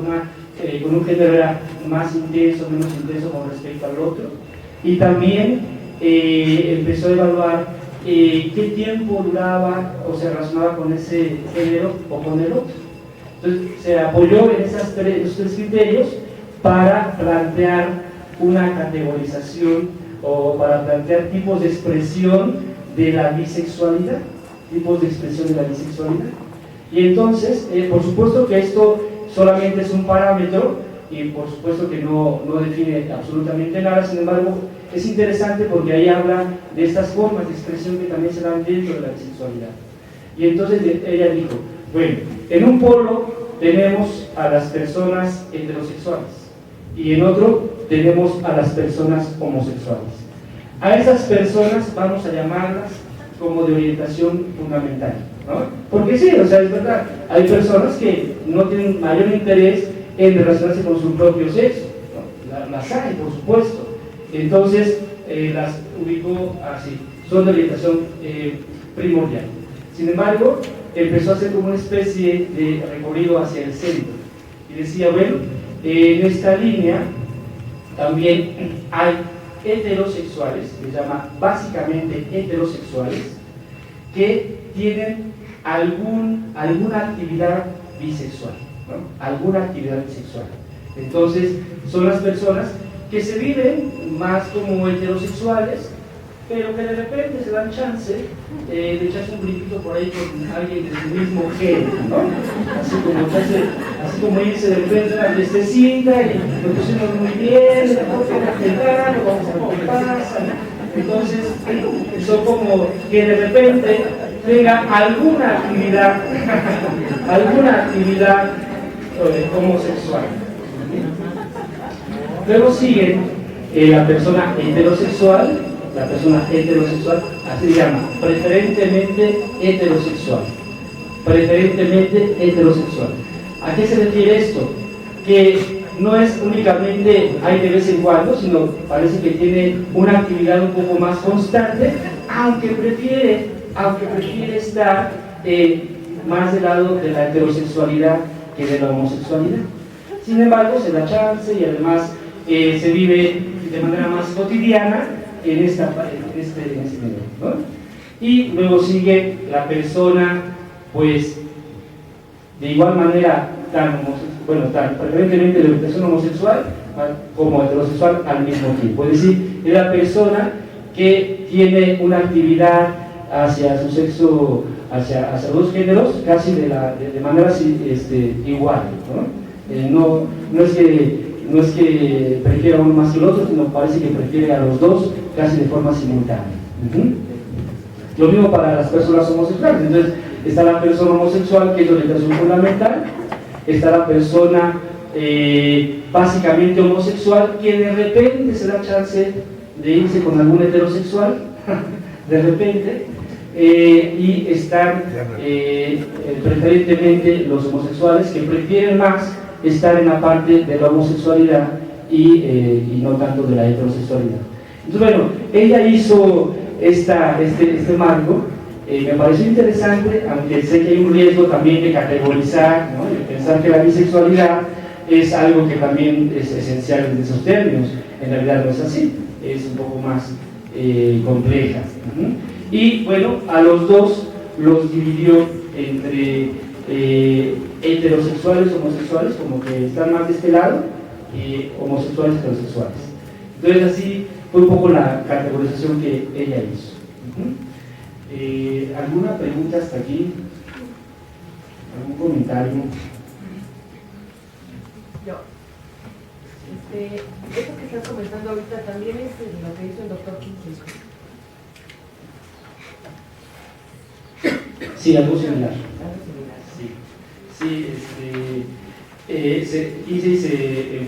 un género era más intenso o menos intenso con respecto al otro. Y también empezó a evaluar qué tiempo duraba o se relacionaba con ese género o con el otro. Entonces se apoyó en esos tres criterios para plantear una categorización o para plantear tipos de expresión de la bisexualidad, Y entonces, por supuesto que esto solamente es un parámetro y por supuesto que no define absolutamente nada. Sin embargo, es interesante porque ahí habla de estas formas de expresión que también se dan dentro de la bisexualidad. Y entonces ella dijo, bueno, en un polo tenemos a las personas heterosexuales y en otro tenemos a las personas homosexuales. A esas personas vamos a llamarlas como de orientación fundamental, ¿no? Porque sí, o sea, es verdad, hay personas que no tienen mayor interés en relacionarse con su propio sexo, ¿no? Las hay, por supuesto. Entonces, las ubico así, son de orientación primordial. Sin embargo, empezó a hacer como una especie de recorrido hacia el centro y decía, bueno, en esta línea también hay heterosexuales, se llama básicamente heterosexuales, que tienen alguna actividad bisexual, ¿no? Alguna actividad bisexual. Entonces, son las personas que se viven más como heterosexuales, pero que de repente se dan chance de echarse un brinquito por ahí con alguien de su mismo género, ¿no? Así como irse de repente a una fiestecita y lo pusimos muy bien, vamos a ver qué pasa. Entonces, son como que de repente tenga alguna actividad homosexual. Luego sigue la persona heterosexual, así se llama, preferentemente heterosexual. ¿A qué se refiere esto? Que no es únicamente hay de vez en cuando, sino parece que tiene una actividad un poco más constante, aunque prefiere estar más del lado de la heterosexualidad que de la homosexualidad. Sin embargo, se da chance y además se vive de manera más cotidiana en este nivel, ¿no? Y luego sigue la persona, pues, de igual manera tan preferentemente de orientación homosexual como heterosexual al mismo tiempo. Es decir, es la persona que tiene una actividad hacia su sexo, hacia dos géneros, casi de manera igual, ¿no? No es que prefiera uno más que el otro, sino parece que prefiere a los dos casi de forma simultánea. Lo mismo para las personas homosexuales. Entonces, está la persona homosexual, que es la orientación fundamental, está la persona básicamente homosexual, que de repente se da chance de irse con algún heterosexual, de repente, y están preferentemente los homosexuales, que prefieren más estar en la parte de la homosexualidad y no tanto de la heterosexualidad. Entonces, bueno, ella hizo este marco. Me pareció interesante, aunque sé que hay un riesgo también de categorizar, ¿no? De pensar que la bisexualidad es algo que también es esencial en esos términos. En realidad no es así, es un poco más compleja. Y bueno, a los dos los dividió entre heterosexuales, homosexuales, como que están más de este lado, y homosexuales, heterosexuales. Entonces así fue un poco la categorización que ella hizo. ¿Alguna pregunta hasta aquí? ¿Algún comentario? Yo. Eso que estás comentando ahorita también es lo que hizo el doctor Kinsey. Sí, algo similar. Kinsey se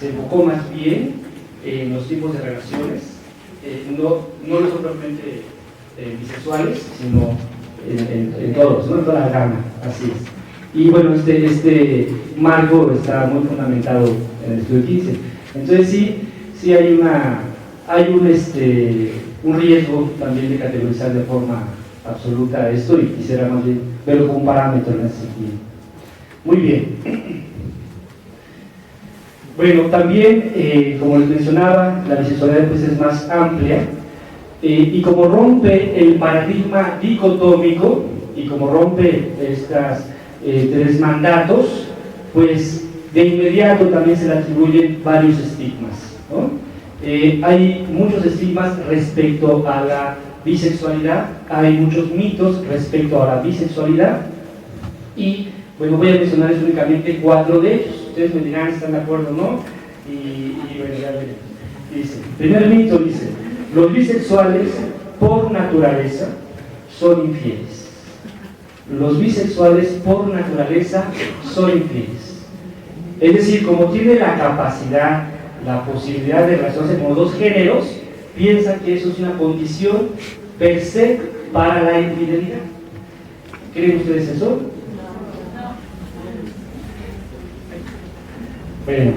enfocó más bien en los tipos de relaciones, no los propiamente bisexuales, sino en todos, ¿no? En toda la gama, así es. Y bueno, este marco está muy fundamentado en el estudio 15. Entonces sí hay un riesgo también de categorizar de forma absoluta esto, y quisiera más bien verlo como un parámetro en ese sentido. Muy bien. Bueno, también, como les mencionaba, la bisexualidad pues es más amplia, y como rompe el paradigma dicotómico y como rompe estos tres mandatos, pues de inmediato también se le atribuyen varios estigmas, ¿no? Hay muchos estigmas respecto a la bisexualidad, hay muchos mitos respecto a la bisexualidad, y bueno, voy a mencionarles únicamente 4 de ellos. Ustedes me dirán si están de acuerdo o no, y bueno, ya veremos. Dice, primer mito dice: los bisexuales por naturaleza son infieles. Los bisexuales por naturaleza son infieles. Es decir, como tiene la capacidad, la posibilidad de relacionarse con dos géneros, piensan que eso es una condición per se para la infidelidad. ¿Creen ustedes eso? Bueno,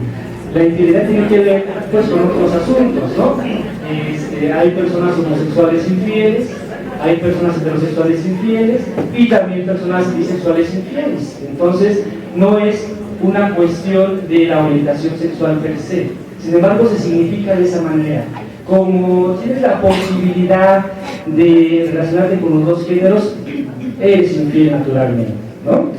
la infidelidad tiene que ver pues con otros asuntos, ¿no? Hay personas homosexuales infieles, hay personas heterosexuales infieles y también personas bisexuales infieles. Entonces, no es una cuestión de la orientación sexual per se. Sin embargo, se significa de esa manera. Como tienes la posibilidad de relacionarte con los dos géneros, eres infiel naturalmente, ¿no?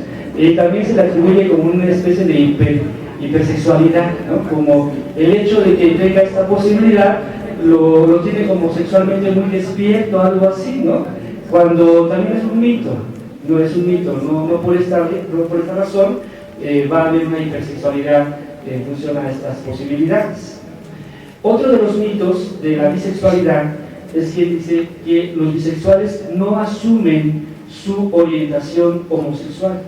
También se le atribuye como una especie de hipersexualidad, ¿no? Como el hecho de que tenga esta posibilidad lo tiene como sexualmente muy despierto, algo así, ¿no? Cuando también es un mito, no es un mito, no por esta razón va a haber una hipersexualidad en función a estas posibilidades. Otro de los mitos de la bisexualidad es que dice que los bisexuales no asumen su orientación homosexual.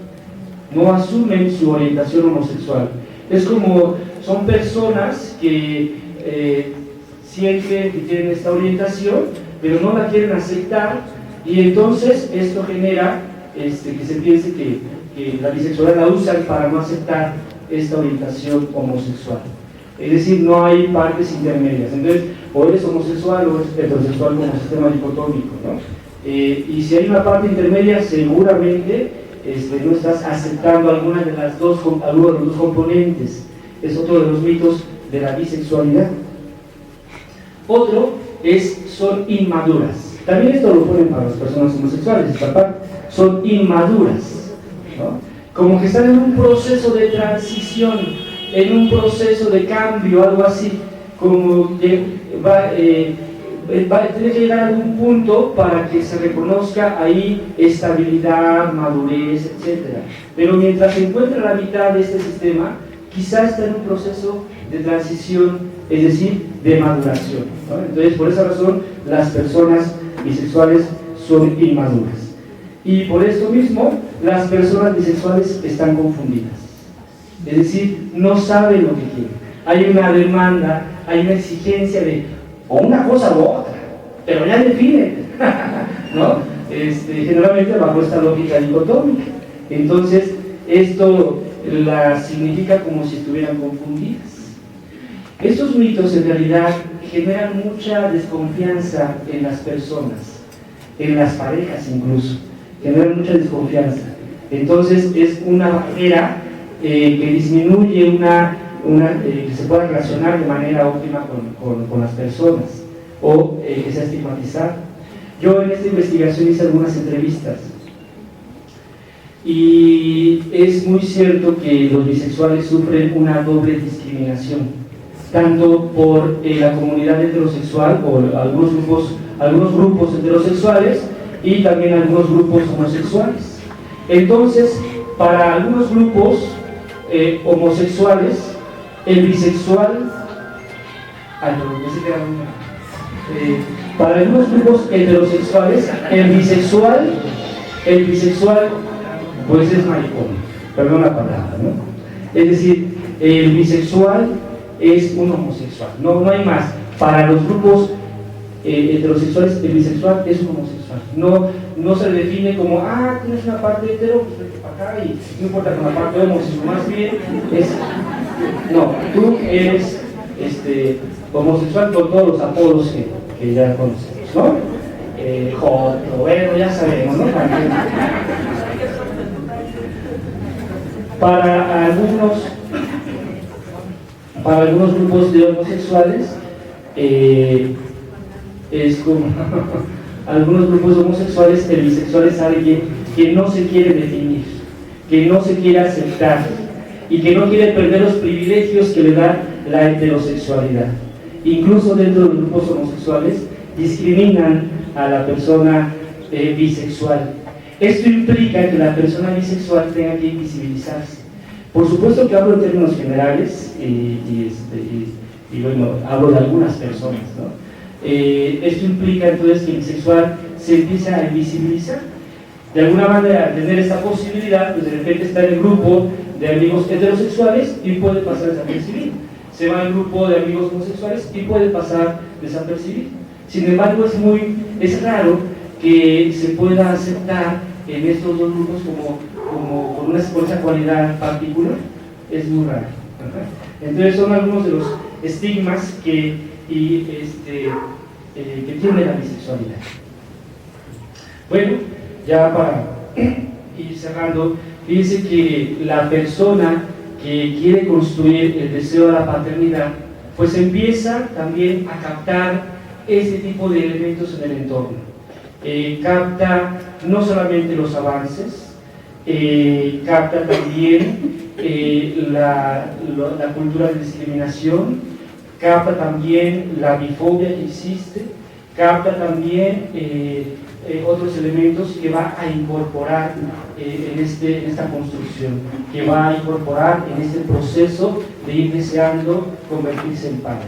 No asumen su orientación homosexual. Es como, son personas que sienten que tienen esta orientación, pero no la quieren aceptar, y entonces esto genera que se piense que la bisexualidad la usan para no aceptar esta orientación homosexual. Es decir, no hay partes intermedias. Entonces, o eres homosexual o eres heterosexual como sistema dicotómico, ¿no? Y si hay una parte intermedia, seguramente no estás aceptando alguno de los dos componentes. Es otro de los mitos de la bisexualidad. Otro son inmaduras. También esto lo ponen para las personas homosexuales, esta parte. Son inmaduras, ¿no? Como que están en un proceso de transición, en un proceso de cambio, algo así, como que tiene que llegar a algún punto para que se reconozca ahí estabilidad, madurez, etc. Pero mientras se encuentra a la mitad de este sistema, quizá está en un proceso de transición, es decir, de maduración, ¿no? Entonces, por esa razón, las personas bisexuales son inmaduras. Y por esto mismo, las personas bisexuales están confundidas. Es decir, no saben lo que quieren. Hay una demanda, hay una exigencia de o una cosa u otra, pero ya define, ¿no? Generalmente bajo esta lógica dicotómica. Entonces, esto las significa como si estuvieran confundidas. Estos mitos en realidad generan mucha desconfianza en las personas, en las parejas incluso, generan mucha desconfianza. Entonces, es una barrera que disminuye que se pueda relacionar de manera óptima con las personas, o que sea estigmatizado. Yo en esta investigación hice algunas entrevistas y es muy cierto que los bisexuales sufren una doble discriminación, tanto por la comunidad heterosexual, por algunos grupos heterosexuales y también algunos grupos homosexuales. Entonces, para algunos grupos homosexuales, el bisexual, para algunos grupos heterosexuales, el bisexual pues es maricón, perdón la palabra, ¿no? Es decir, el bisexual es un homosexual, no hay más. Para los grupos heterosexuales, el bisexual es un homosexual, no se le define como, tienes una parte hetero, pues vete para acá, y no importa con la parte homo, sino más bien no, tú eres homosexual con todos los apodos que ya conocemos, ¿no? Joto, bueno, ya sabemos, ¿no? Para algunos grupos de homosexuales, es como algunos grupos homosexuales, el bisexual es alguien que no se quiere definir, que no se quiere aceptar y que no quiere perder los privilegios que le da la heterosexualidad. Incluso dentro de los grupos homosexuales discriminan a la persona bisexual. Esto implica que la persona bisexual tenga que invisibilizarse. Por supuesto que hablo en términos generales y bueno, hablo de algunas personas, ¿no? Esto implica entonces que el bisexual se empieza a invisibilizar. De alguna manera, al tener esta posibilidad, pues de repente está en el grupo de amigos heterosexuales y puede pasar desapercibido. Se va al grupo de amigos homosexuales y puede pasar desapercibido. Sin embargo, es raro que se pueda aceptar en estos dos grupos como con esa cualidad particular. Es muy raro. Entonces son algunos de los estigmas que tiene la bisexualidad. Bueno, ya para ir cerrando, fíjense que la persona que quiere construir el deseo de la paternidad, pues empieza también a captar ese tipo de elementos en el entorno. Capta no solamente los avances, capta también la cultura de discriminación, capta también la bifobia que existe, capta también otros elementos que va a incorporar en esta construcción, que va a incorporar en este proceso de ir deseando convertirse en padre.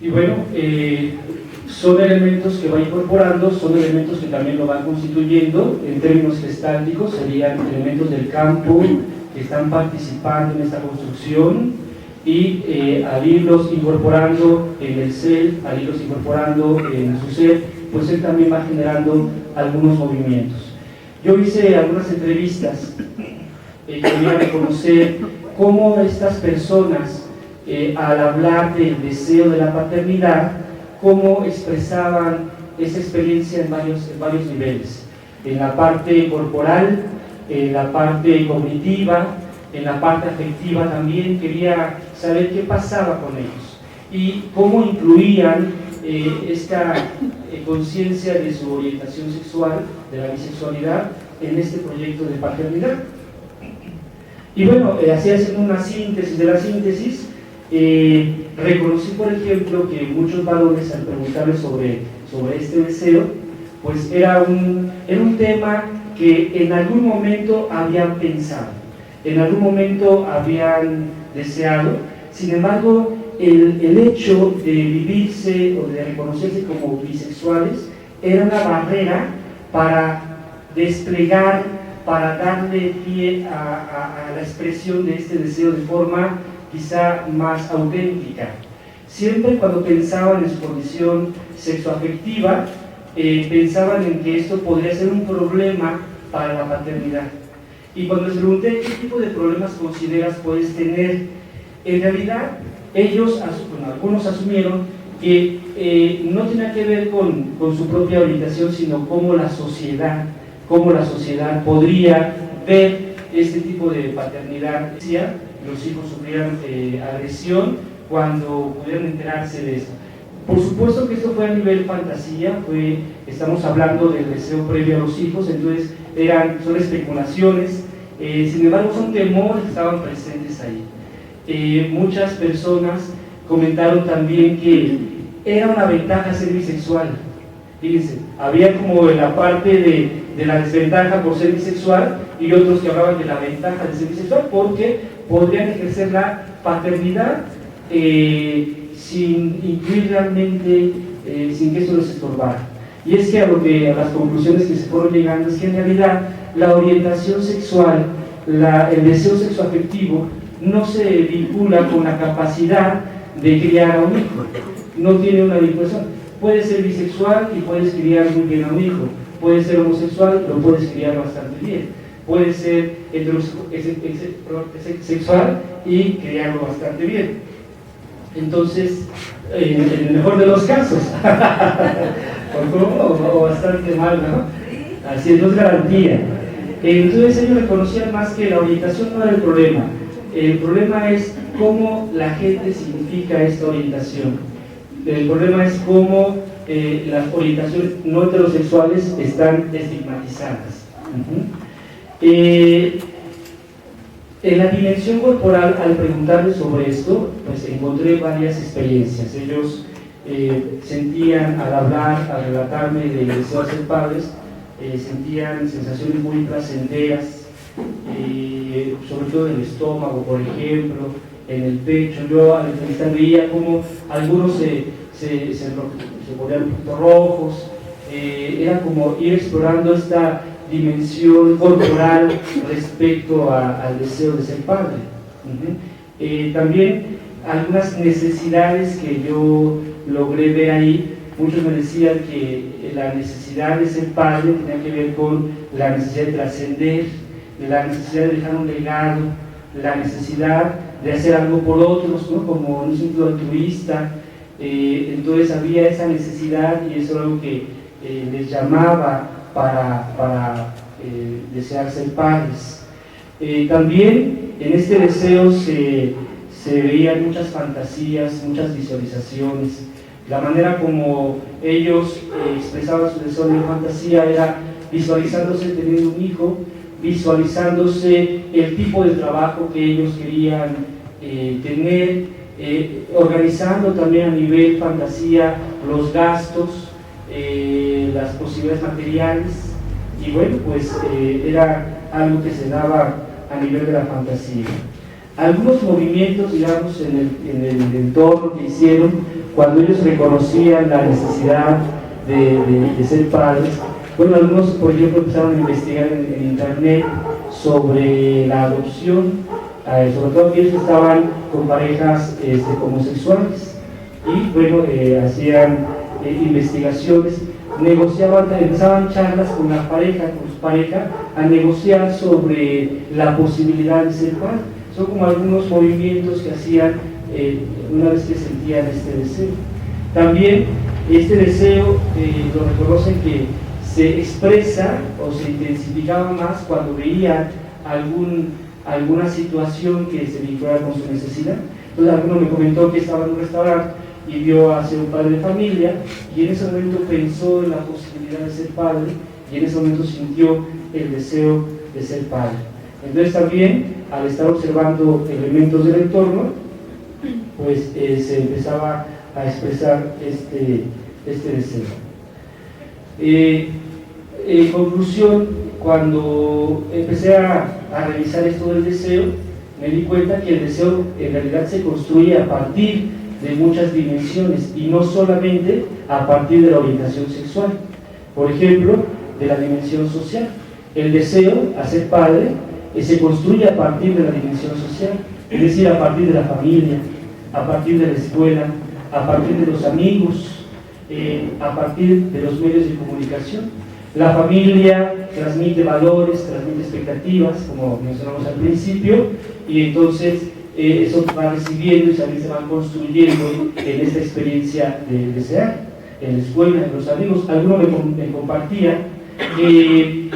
Y bueno, son elementos que va incorporando, son elementos que también lo van constituyendo. En términos gestálticos serían elementos del campo que están participando en esta construcción, y al irlos incorporando en el ser, al irlos incorporando en su ser, pues él también va generando algunos movimientos. Yo hice algunas entrevistas, quería reconocer cómo estas personas, al hablar del deseo de la paternidad, cómo expresaban esa experiencia en varios niveles, en la parte corporal, en la parte cognitiva, en la parte afectiva también. Quería saber qué pasaba con ellos y cómo incluían esta conciencia de su orientación sexual, de la bisexualidad, en este proyecto de paternidad. Y bueno, así haciendo una síntesis de la síntesis, reconocí, por ejemplo, que muchos varones, al preguntarles sobre este deseo, pues era un tema que en algún momento habían pensado, en algún momento habían deseado. Sin embargo, el hecho de vivirse o de reconocerse como bisexuales era una barrera para desplegar, para darle pie a la expresión de este deseo de forma quizá más auténtica. Siempre cuando pensaban en su condición sexoafectiva, pensaban en que esto podría ser un problema para la paternidad. Y cuando les pregunté qué tipo de problemas consideras puedes tener, en realidad ellos, algunos asumieron que no tenía que ver con su propia orientación, sino cómo la sociedad podría ver este tipo de paternidad. Los hijos sufrieran agresión cuando pudieran enterarse de esto. Por supuesto que esto fue a nivel fantasía, estamos hablando del deseo previo a los hijos, entonces son especulaciones, sin embargo son temores que estaban presentes ahí. Muchas personas comentaron también que era una ventaja ser bisexual. Fíjense, había como la parte de la desventaja por ser bisexual, y otros que hablaban de la ventaja de ser bisexual porque podrían ejercer la paternidad sin incluir realmente, sin que esto les estorbara. Y es que a las conclusiones que se fueron llegando es que en realidad la orientación sexual, el deseo sexoafectivo, no se vincula con la capacidad de criar a un hijo, no tiene una vinculación. Puedes ser bisexual y puedes criar muy bien a un hijo, puedes ser homosexual, lo puedes criar bastante bien, puedes ser heterosexual y criarlo bastante bien. Entonces, en el mejor de los casos, o bastante mal, ¿no? Así no es garantía. Entonces ellos reconocían más que la orientación no era el problema es cómo la gente significa esta orientación. El problema es cómo las orientaciones no heterosexuales están estigmatizadas. En la dimensión corporal, al preguntarles sobre esto, pues encontré varias experiencias. Ellos sentían, al hablar, al relatarme del deseo de ser padres, sentían sensaciones muy placenteras, sobre todo en el estómago, por ejemplo, en el pecho. Yo al entrevistar veía como algunos se ponían un poquito rojos. Era como ir explorando esta dimensión corporal respecto al deseo de ser padre. También algunas necesidades que yo logré ver ahí. Muchos me decían que la necesidad de ser padre tenía que ver con la necesidad de trascender, la necesidad de dejar un legado, la necesidad de hacer algo por otros, ¿no? Como en un sentido altruista, Entonces había esa necesidad y eso era algo que les llamaba para desear ser padres. También en este deseo se veían muchas fantasías, muchas visualizaciones. La manera como ellos expresaban su deseo de fantasía era visualizándose teniendo un hijo, visualizándose el tipo de trabajo que ellos querían tener, organizando también a nivel fantasía los gastos, las posibilidades materiales, y bueno, pues era algo que se daba a nivel de la fantasía. Algunos movimientos, digamos, en el entorno que hicieron, cuando ellos reconocían la necesidad de ser padres, bueno, algunos, por ejemplo, empezaron a investigar en internet sobre la adopción, sobre todo aquellos que estaban con parejas homosexuales, y bueno, hacían investigaciones, negociaban, empezaban charlas con la pareja, con su pareja, a negociar sobre la posibilidad de ser padre. Son como algunos movimientos que hacían una vez que sentían este deseo. También este deseo lo reconocen que se expresa o se intensificaba más cuando veían alguna situación que se vinculara con su necesidad. Entonces alguno me comentó que estaba en un restaurante y vio a ser un padre de familia, y en ese momento pensó en la posibilidad de ser padre, y en ese momento sintió el deseo de ser padre. Entonces también, al estar observando elementos del entorno, pues se empezaba a expresar este deseo. En conclusión, cuando empecé a revisar esto del deseo, me di cuenta que el deseo en realidad se construye a partir de muchas dimensiones y no solamente a partir de la orientación sexual. Por ejemplo, de la dimensión social. El deseo a ser padre se construye a partir de la dimensión social, es decir, a partir de la familia, a partir de la escuela, a partir de los amigos, a partir de los medios de comunicación. La familia transmite valores, transmite expectativas, como mencionamos al principio, y entonces eso va recibiendo y también se van construyendo en esta experiencia de desear, en la escuela, en los amigos. Algunos me compartían que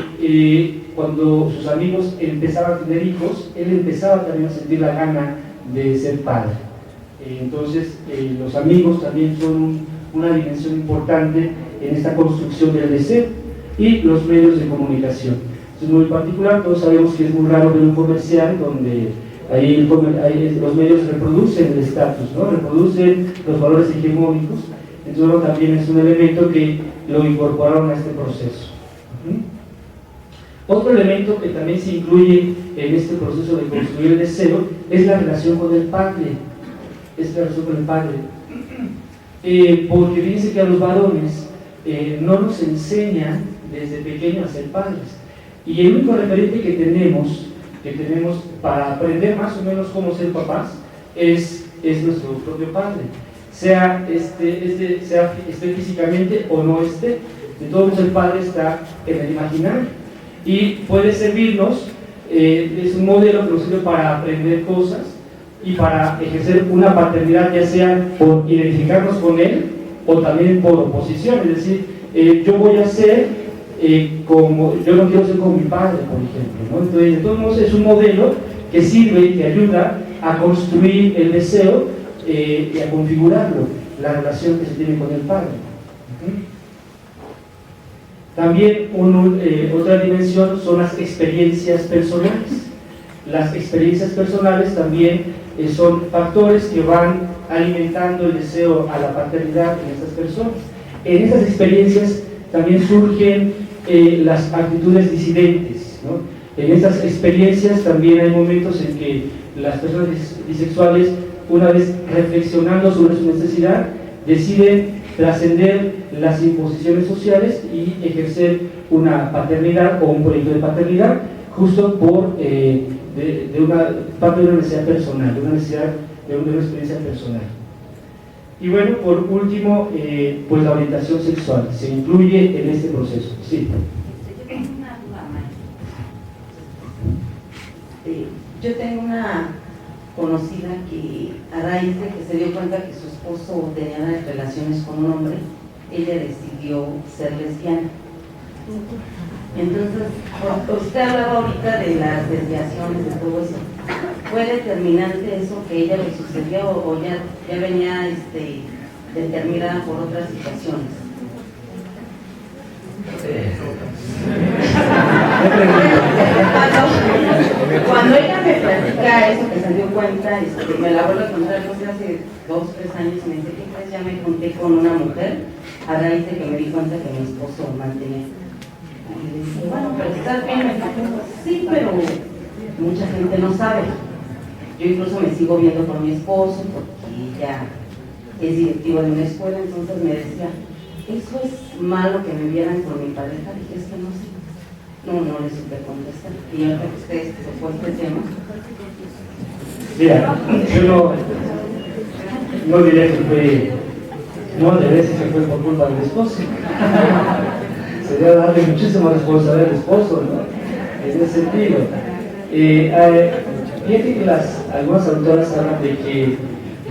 cuando sus amigos empezaban a tener hijos, él empezaba también a sentir la gana de ser padre. Entonces los amigos también son una dimensión importante en esta construcción del deseo, y los medios de comunicación. Es muy particular, todos sabemos que es muy raro ver un comercial donde ahí los medios reproducen el estatus, ¿no? Reproducen los valores hegemónicos. Entonces bueno, también es un elemento que lo incorporaron a este proceso. Otro elemento que también se incluye en este proceso de construir el deseo es la relación con el padre. Es la relación con el padre. Porque fíjense que a los varones no nos enseñan desde pequeños a ser padres. Y el único referente que tenemos para aprender más o menos cómo ser papás es nuestro propio padre. Sea esté físicamente o no esté. De todos modos, el padre está en el imaginario y puede servirnos, es un modelo que nos sirve para aprender cosas y para ejercer una paternidad, ya sea por identificarnos con él o también por oposición. Es decir, yo voy a ser como yo no quiero ser como mi padre, por ejemplo, ¿no? Entonces, de todos modos, es un modelo que sirve y que ayuda a construir el deseo y a configurarlo, la relación que se tiene con el padre. También otra dimensión son las experiencias personales. Las experiencias personales también son factores que van alimentando el deseo a la paternidad en estas personas. En estas experiencias también surgen las actitudes disidentes, ¿no? En estas experiencias también hay momentos en que las personas bisexuales, una vez reflexionando sobre su necesidad, deciden trascender las imposiciones sociales y ejercer una paternidad o un proyecto de paternidad justo por parte de una necesidad personal, de una experiencia personal. Y bueno, por último, pues la orientación sexual se incluye en este proceso. Sí. Yo tengo conocida que a raíz de que se dio cuenta que su esposo tenía relaciones con un hombre, ella decidió ser lesbiana. Entonces, usted hablaba ahorita de las desviaciones, de todo eso. ¿Fue determinante eso que a ella le sucedió o ya venía determinada por otras situaciones? Cuando ella me platica eso, que se dio cuenta, me la vuelvo a contar, no sé, hace 2 o 3 años, y me dice, ¿qué crees? Ya me junté con una mujer a raíz de que me di cuenta que mi esposo mantenía. Y le dije, bueno, pero ¿estás bien? Me dijo, sí, pero mucha gente no sabe. Yo incluso me sigo viendo con mi esposo porque ella es directivo de una escuela, entonces me decía, ¿eso es malo que me vieran con mi pareja? Dije, es que no sé. No le supe contestar. Y ahora que usted se fue este tema. Mira, yo no diría que fue, no le decir que fue por culpa del esposo. Sería darle muchísima responsabilidad al esposo, ¿no? En ese sentido. Fíjate que algunas autoras hablan de que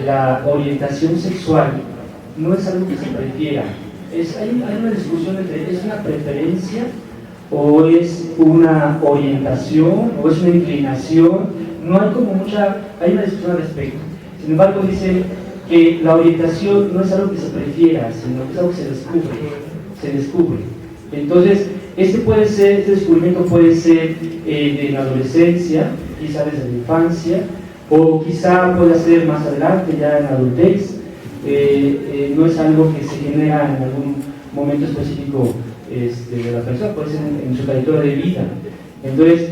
la orientación sexual no es algo que se prefiera. Hay una discusión entre, ¿es una preferencia o es una orientación o es una inclinación? No hay como hay una discusión al respecto. Sin embargo, dicen que la orientación no es algo que se prefiera, sino que es algo que se descubre. Entonces, este descubrimiento puede ser de la adolescencia, quizá desde la infancia, o quizá pueda ser más adelante, ya en la adultez. No es algo que se genera en algún momento específico de la persona, puede ser en su trayectoria de vida. Entonces,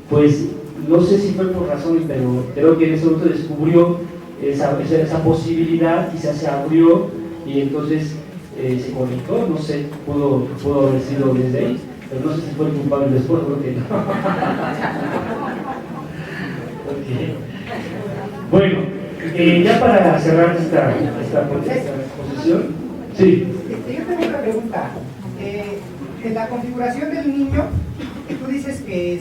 pues no sé si fue por razones, pero creo que en ese momento descubrió esa posibilidad, quizás se abrió y entonces se conectó, no sé, pudo haber sido desde ahí, pero no sé si fue el culpable del esposo, creo que no. Okay. Bueno, ya para cerrar esta exposición, sí. Yo tengo una pregunta. En la configuración del niño, tú dices que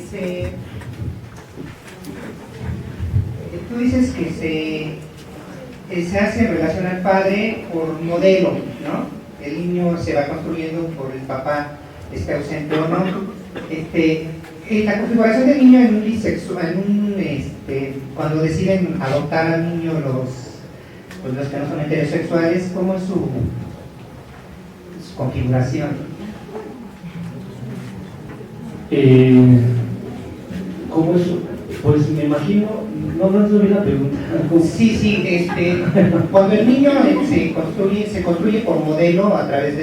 se hace en relación al padre por modelo, ¿no? El niño se va construyendo por el papá, esté ausente o no. En la configuración del niño en un bisexual, cuando deciden adoptar al niño los que no son heterosexuales, ¿cómo es su configuración? ¿Cómo es? Pues me imagino, no es bien la pregunta. Sí, cuando el niño se construye por modelo a través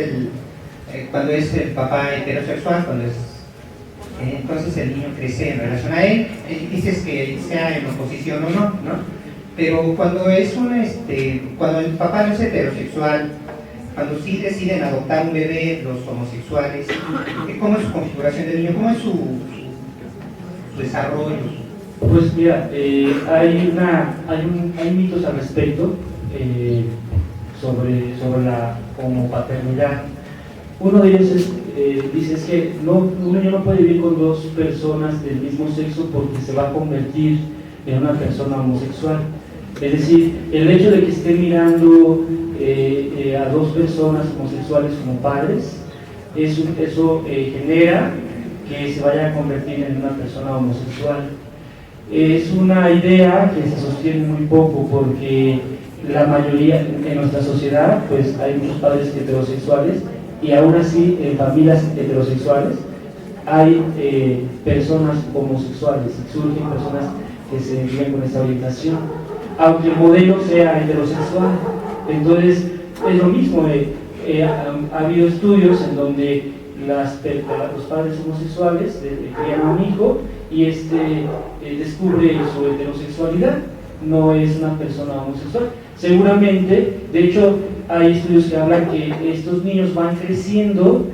cuando es el papá heterosexual, entonces el niño crece en relación a él, dices que sea en oposición o no, pero cuando cuando el papá no es heterosexual, cuando sí deciden adoptar un bebé los homosexuales, ¿cómo es su configuración del niño? ¿Cómo es su desarrollo? Pues mira, hay mitos al respecto sobre la homopaternidad. Uno de ellos dice que un niño no puede vivir con 2 personas del mismo sexo porque se va a convertir en una persona homosexual. Es decir, el hecho de que esté mirando a 2 personas homosexuales como padres, eso genera que se vaya a convertir en una persona homosexual. Es una idea que se sostiene muy poco porque la mayoría en nuestra sociedad, pues hay muchos padres heterosexuales y aún así en familias heterosexuales hay personas homosexuales, surgen personas que se viven con esta orientación, aunque el modelo sea heterosexual. Entonces es lo mismo, ha habido estudios en donde los padres homosexuales crían a un hijo y descubre su heterosexualidad, no es una persona homosexual. Seguramente, de hecho, hay estudios que hablan que estos niños van creciendo,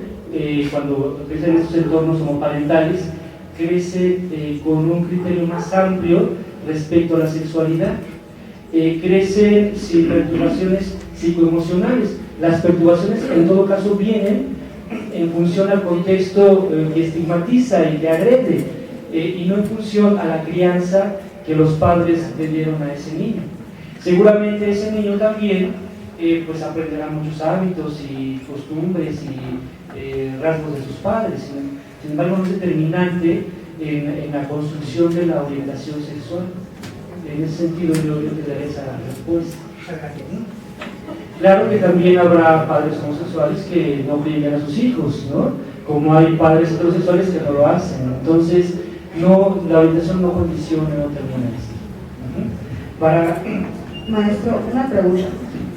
cuando crecen en estos entornos homoparentales, crecen con un criterio más amplio respecto a la sexualidad, crecen sin perturbaciones psicoemocionales. Las perturbaciones en todo caso vienen en función al contexto que estigmatiza y que agrede, y no en función a la crianza que los padres le dieron a ese niño. Seguramente ese niño también pues aprenderá muchos hábitos y costumbres y rasgos de sus padres. Sin embargo, no es determinante en la construcción de la orientación sexual. En ese sentido yo te daré esa respuesta. Claro que también habrá padres homosexuales que no priven a sus hijos, ¿no? Como hay padres heterosexuales que no lo hacen. Entonces, no, la orientación no condiciona, no termina esto. Maestro, una pregunta.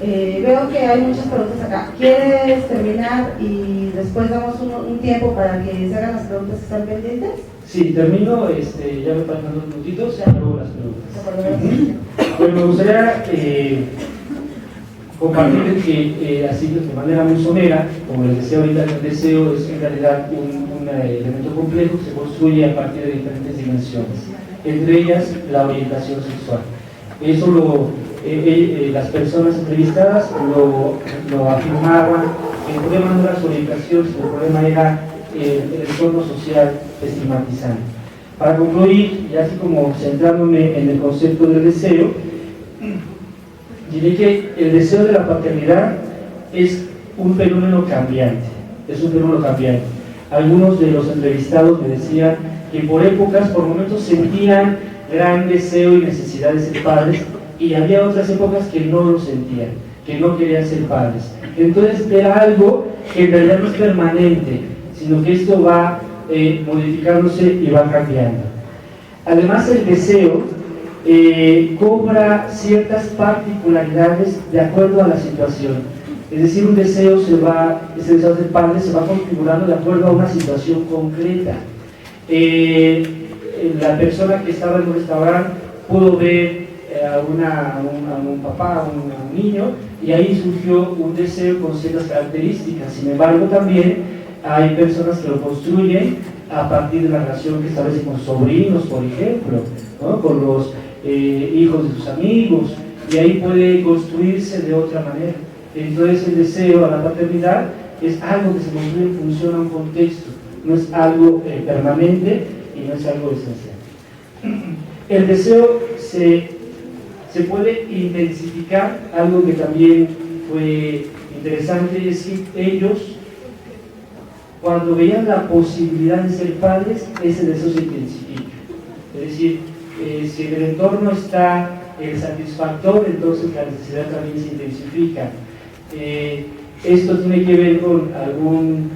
Veo que hay muchas preguntas acá. ¿Quieres terminar y después damos un tiempo para que se hagan las preguntas que están pendientes? Sí, termino, ya me faltan 2 minutitos y luego las preguntas. Pues me gustaría compartir que así de manera muy somera, como les decía ahorita, el deseo es en realidad un elemento complejo que se construye a partir de diferentes dimensiones, entre ellas la orientación sexual. Eso las personas entrevistadas lo afirmaban, que el problema no era su orientación, sino el problema era el entorno social estigmatizante. Para concluir, y así como centrándome en el concepto del deseo, diré que el deseo de la paternidad es un fenómeno cambiante, Algunos de los entrevistados me decían que por épocas, por momentos sentían gran deseo y necesidad de ser padres, y había otras épocas que no lo sentían, que no querían ser padres. Entonces era algo que en realidad no es permanente, sino que esto va modificándose y va cambiando. Además, el deseo cobra ciertas particularidades de acuerdo a la situación. Es decir, un deseo ese deseo de ser padre se va configurando de acuerdo a una situación concreta. La persona que estaba en un restaurante pudo ver a un papá, a un niño, y ahí surgió un deseo con ciertas características. Sin embargo, también hay personas que lo construyen a partir de la relación que establecen con sobrinos, por ejemplo, ¿no? Con los hijos de sus amigos, y ahí puede construirse de otra manera. Entonces el deseo a la paternidad es algo que se construye en función a un contexto, no es algo permanente y no es algo esencial. El deseo se puede intensificar, algo que también fue interesante es que ellos, cuando veían la posibilidad de ser padres, ese deseo se intensifica. Es decir, si en el entorno está el satisfactor, entonces la necesidad también se intensifica. Esto tiene que ver con algún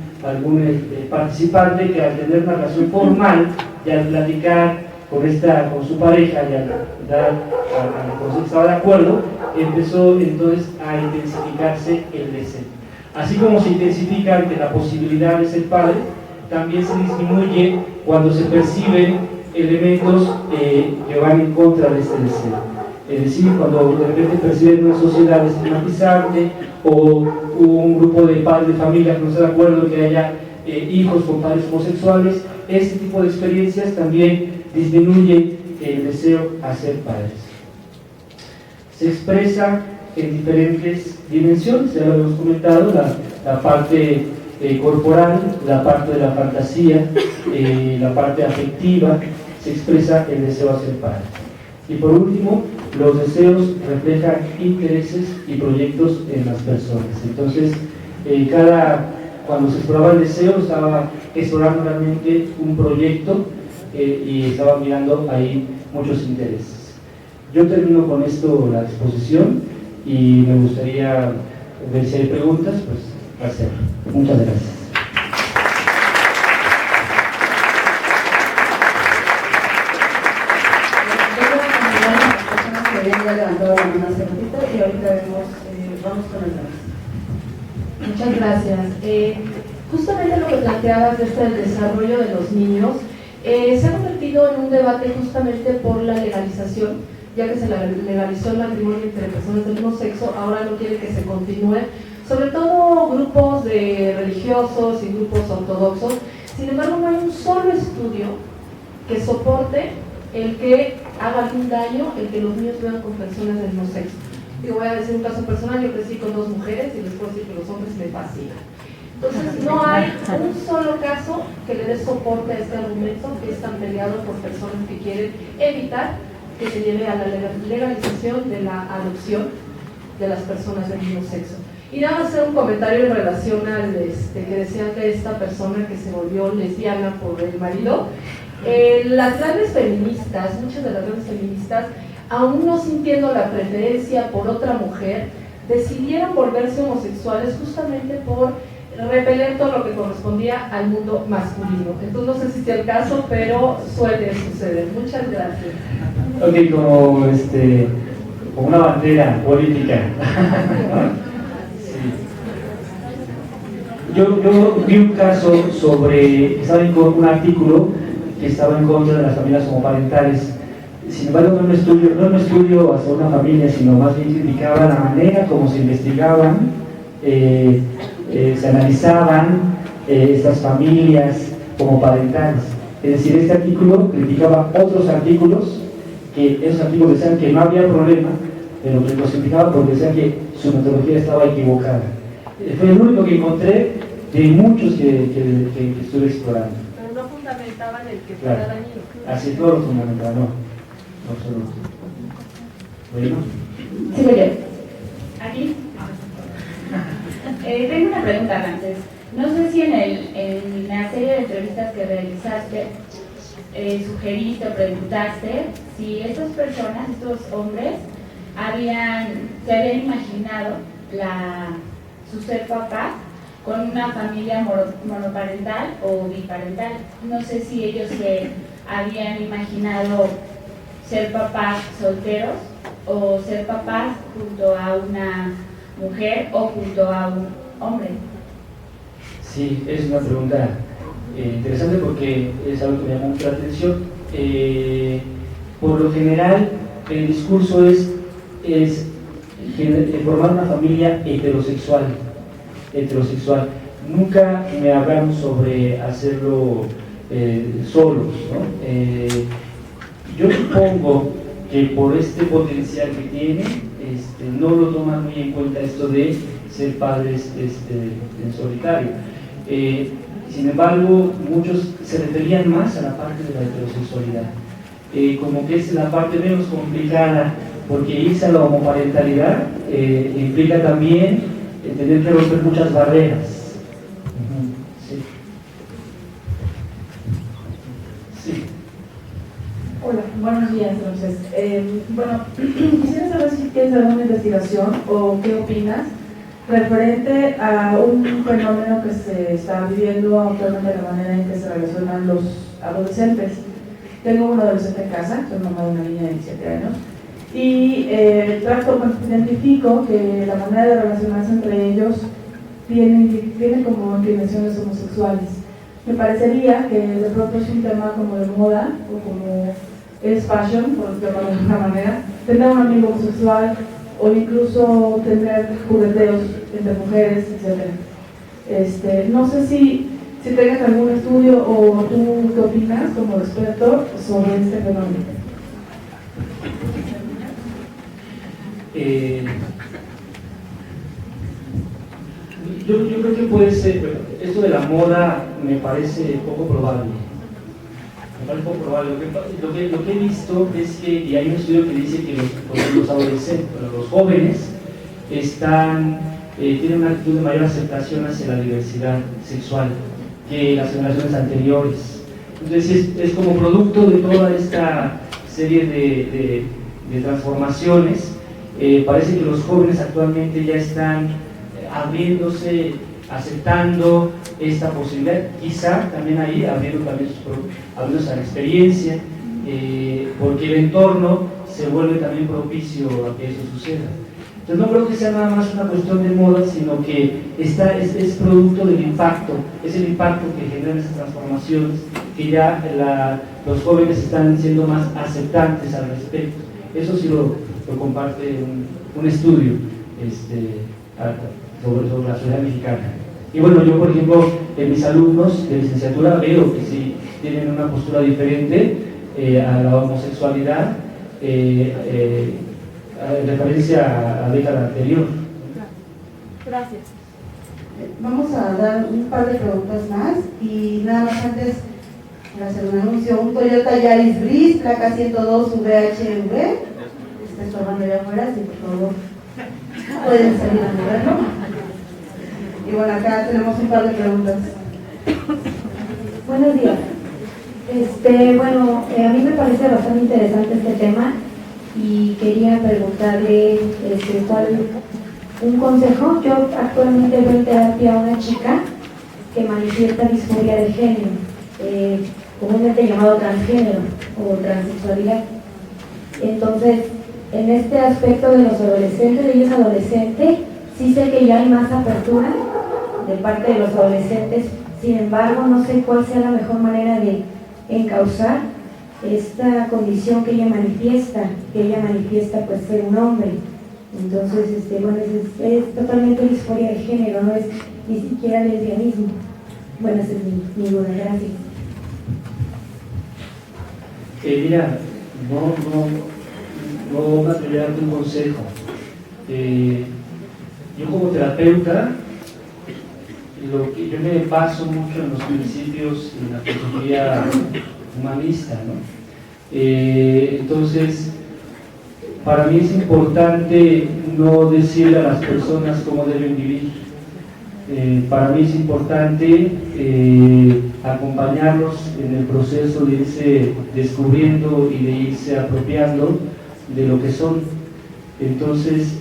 participante que al tener una relación formal y al platicar con su pareja y al que estaba de acuerdo, empezó entonces a intensificarse el deseo. Así como se intensifica ante la posibilidad de ser padre, también se disminuye cuando se perciben elementos que van en contra de este deseo. Es decir, cuando de repente perciben una sociedad estigmatizante o un grupo de padres de familia que no está de acuerdo que haya hijos con padres homosexuales, este tipo de experiencias también disminuyen el deseo a ser padres. Se expresa en diferentes dimensiones, ya lo hemos comentado, la parte corporal, la parte de la fantasía, la parte afectiva, se expresa el deseo a ser padre. Y por último, los deseos reflejan intereses y proyectos en las personas. Entonces, cuando se exploraba el deseo, estaba explorando realmente un proyecto y estaba mirando ahí muchos intereses. Yo termino con esto la exposición y me gustaría ver si hay preguntas, pues hacer. Muchas gracias. Ya levantó la mano hace ratito y ahorita vamos con el tema. Muchas gracias. Justamente lo que planteabas de del desarrollo de los niños se ha convertido en un debate justamente por la legalización, ya que se legalizó el matrimonio entre personas del mismo sexo. Ahora no quiere que se continúe, sobre todo grupos de religiosos y grupos ortodoxos. Sin embargo, no hay un solo estudio que soporte el que haga algún daño, el que los niños vean con personas del mismo sexo. Yo voy a decir un caso personal: yo crecí con 2 mujeres y les puedo decir que los hombres me fascinan. Entonces no hay un solo caso que le dé soporte a este argumento, que es tan peleado por personas que quieren evitar que se lleve a la legalización de la adopción de las personas del mismo sexo. Y nada más hacer un comentario en relación al que decían de esta persona que se volvió lesbiana por el marido. Las grandes feministas, muchas de las grandes feministas, aún no sintiendo la preferencia por otra mujer, decidieron volverse homosexuales justamente por repeler todo lo que correspondía al mundo masculino. Entonces no sé si sea el caso, pero suele suceder. Muchas gracias. Ok, como una bandera política. Sí. Yo vi un caso sobre, estaba en un artículo que estaba en contra de las familias homoparentales. Sin embargo, no un estudio hacia una familia, sino más bien criticaba la manera como se investigaban, se analizaban estas familias homoparentales. Es decir, este artículo criticaba otros artículos, que esos artículos decían que no había problema, pero que los criticaba porque decían que su metodología estaba equivocada. Fue el único que encontré de muchos que estuve explorando. Pero no fundamentaban el que fuera dañino. Así todo lo fundamental, no. Absoluto. Bueno. Sí, voy yo. ¿Aquí? Tengo una pregunta antes. No sé si en la serie de entrevistas que realizaste, sugeriste o preguntaste si estas personas, estos hombres, se habían imaginado su ser papás con una familia monoparental o biparental. No sé si ellos se habían imaginado ser papás solteros o ser papás junto a una mujer o junto a un hombre. Sí, es una pregunta interesante porque es algo que me llama mucho la atención. Por lo general, el discurso es formar una familia heterosexual. Nunca me hablaron sobre hacerlo solos, ¿no? Yo supongo que por este potencial que tiene, no lo toman muy en cuenta esto de ser padres en solitario. Sin embargo, muchos se referían más a la parte de la heterosexualidad, como que es la parte menos complicada, porque irse a la homoparentalidad implica también tener que romper muchas barreras. Sí. Sí. Hola, buenos días entonces. Bueno, quisiera saber si tienes alguna investigación o qué opinas referente a un fenómeno que se está viviendo actualmente de la manera en que se relacionan los adolescentes. Tengo un adolescente en casa, soy mamá de una niña de 17 años, y identifico que la manera de relacionarse entre ellos tiene como inclinaciones homosexuales. Me parecería que de pronto es un tema como de moda o como es fashion, por decirlo de alguna manera, tener un amigo homosexual o incluso tener jugueteos entre mujeres, etc. No sé si tengas algún estudio o tú qué opinas como experto sobre este fenómeno. Yo creo que puede ser, esto de la moda me parece poco probable. Lo que he visto es que, y hay un estudio que dice que los adolescentes, los jóvenes, tienen una actitud de mayor aceptación hacia la diversidad sexual que las generaciones anteriores. Entonces es como producto de toda esta serie de transformaciones. Parece que los jóvenes actualmente ya están abriéndose, aceptando esta posibilidad, quizá también ahí abriéndose a la experiencia, porque el entorno se vuelve también propicio a que eso suceda. Entonces no creo que sea nada más una cuestión de moda, sino que es producto del impacto, es el impacto que generan esas transformaciones, que ya los jóvenes están siendo más aceptantes al respecto. Eso sí lo comparte un estudio sobre la sociedad mexicana. Y bueno, yo por ejemplo, en mis alumnos de licenciatura veo que sí tienen una postura diferente a la homosexualidad en referencia a la década anterior. Gracias. Vamos a dar un par de preguntas más y nada más antes Voy a hacer un anuncio, un Toyota Yaris Gris, placa 102 VHV. Está estorbando allá afuera, sí, por favor. Pueden salir a moverlo. Y bueno, acá tenemos un par de preguntas. Buenos días. Bueno, a mí me parece bastante interesante este tema y quería preguntarle cuál un consejo. Yo actualmente veo en terapia a una chica que manifiesta disforia de género, comúnmente llamado transgénero o transexualidad. Entonces, en este aspecto de los adolescentes, ella es adolescente, sí sé que ya hay más apertura de parte de los adolescentes, sin embargo, no sé cuál sea la mejor manera de encauzar esta condición que ella manifiesta pues ser un hombre. Entonces, bueno, es totalmente disforia de género, no es ni siquiera lesbianismo. Bueno, esa es mi duda, gracias. Mira, no me atrevería a darte un consejo. Yo como terapeuta, lo que yo me baso mucho en los principios de la filosofía humanista, ¿no? Entonces, para mí es importante no decirle a las personas cómo deben vivir. Para mí es importante acompañarlos en el proceso de irse descubriendo y de irse apropiando de lo que son. Entonces,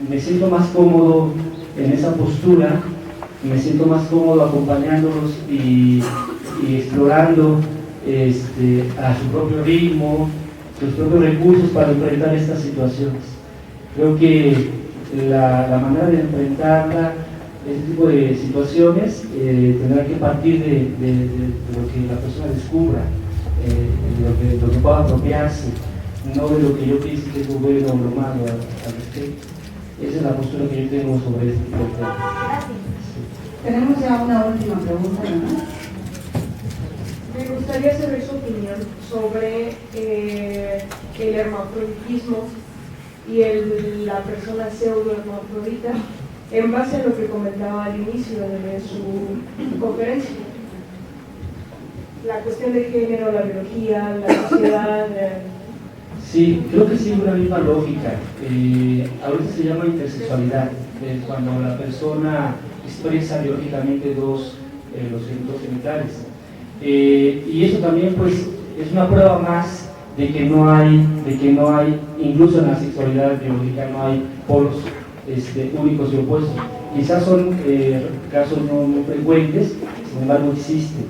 me siento más cómodo en esa postura, me siento más cómodo acompañándolos y explorando a su propio ritmo, sus propios recursos para enfrentar estas situaciones. Creo que la manera de enfrentarla, este tipo de situaciones, tendrá que partir de lo que la persona descubra, de lo que pueda apropiarse, no de lo que yo piense que es lo bueno o lo malo al respecto. Esa es la postura que yo tengo sobre este tipo de temas. Tenemos ya una última pregunta, ¿no? Me gustaría saber su opinión sobre el hermafroditismo y la persona pseudo-hermafrodita en base a lo que comentaba al inicio de su conferencia. La cuestión de género, la biología, la sociedad. Sí, creo que sigue una misma lógica. Ahorita se llama intersexualidad, cuando la persona expresa biológicamente los géneros genitales. Y eso también pues es una prueba más de que no hay, incluso en la sexualidad biológica no hay polos únicos y opuestos. Quizás son casos no muy frecuentes, sin embargo existen.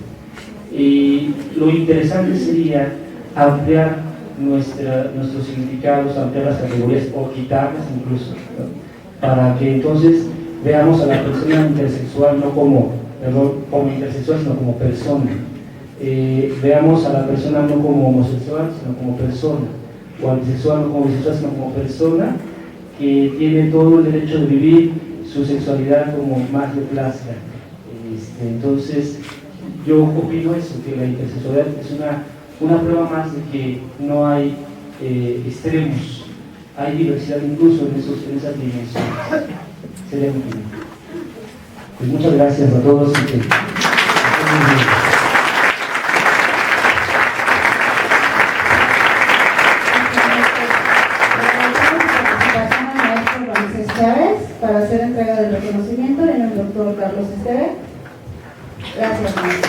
Y lo interesante sería ampliar nuestros significados, ampliar las categorías o quitarlas incluso, ¿no? Para que entonces veamos a la persona intersexual no como intersexual, sino como persona. Veamos a la persona no como homosexual, sino como persona, o al bisexual no como bisexual, sino como persona que tiene todo el derecho de vivir su sexualidad como más le plazca. Entonces, yo opino eso, que la intersexualidad es una prueba más de que no hay extremos, hay diversidad incluso en esas dimensiones. Sería mi opinión. Pues muchas gracias a todos. Para hacer entrega del reconocimiento en el doctor Carlos Esteve. Gracias, maestro.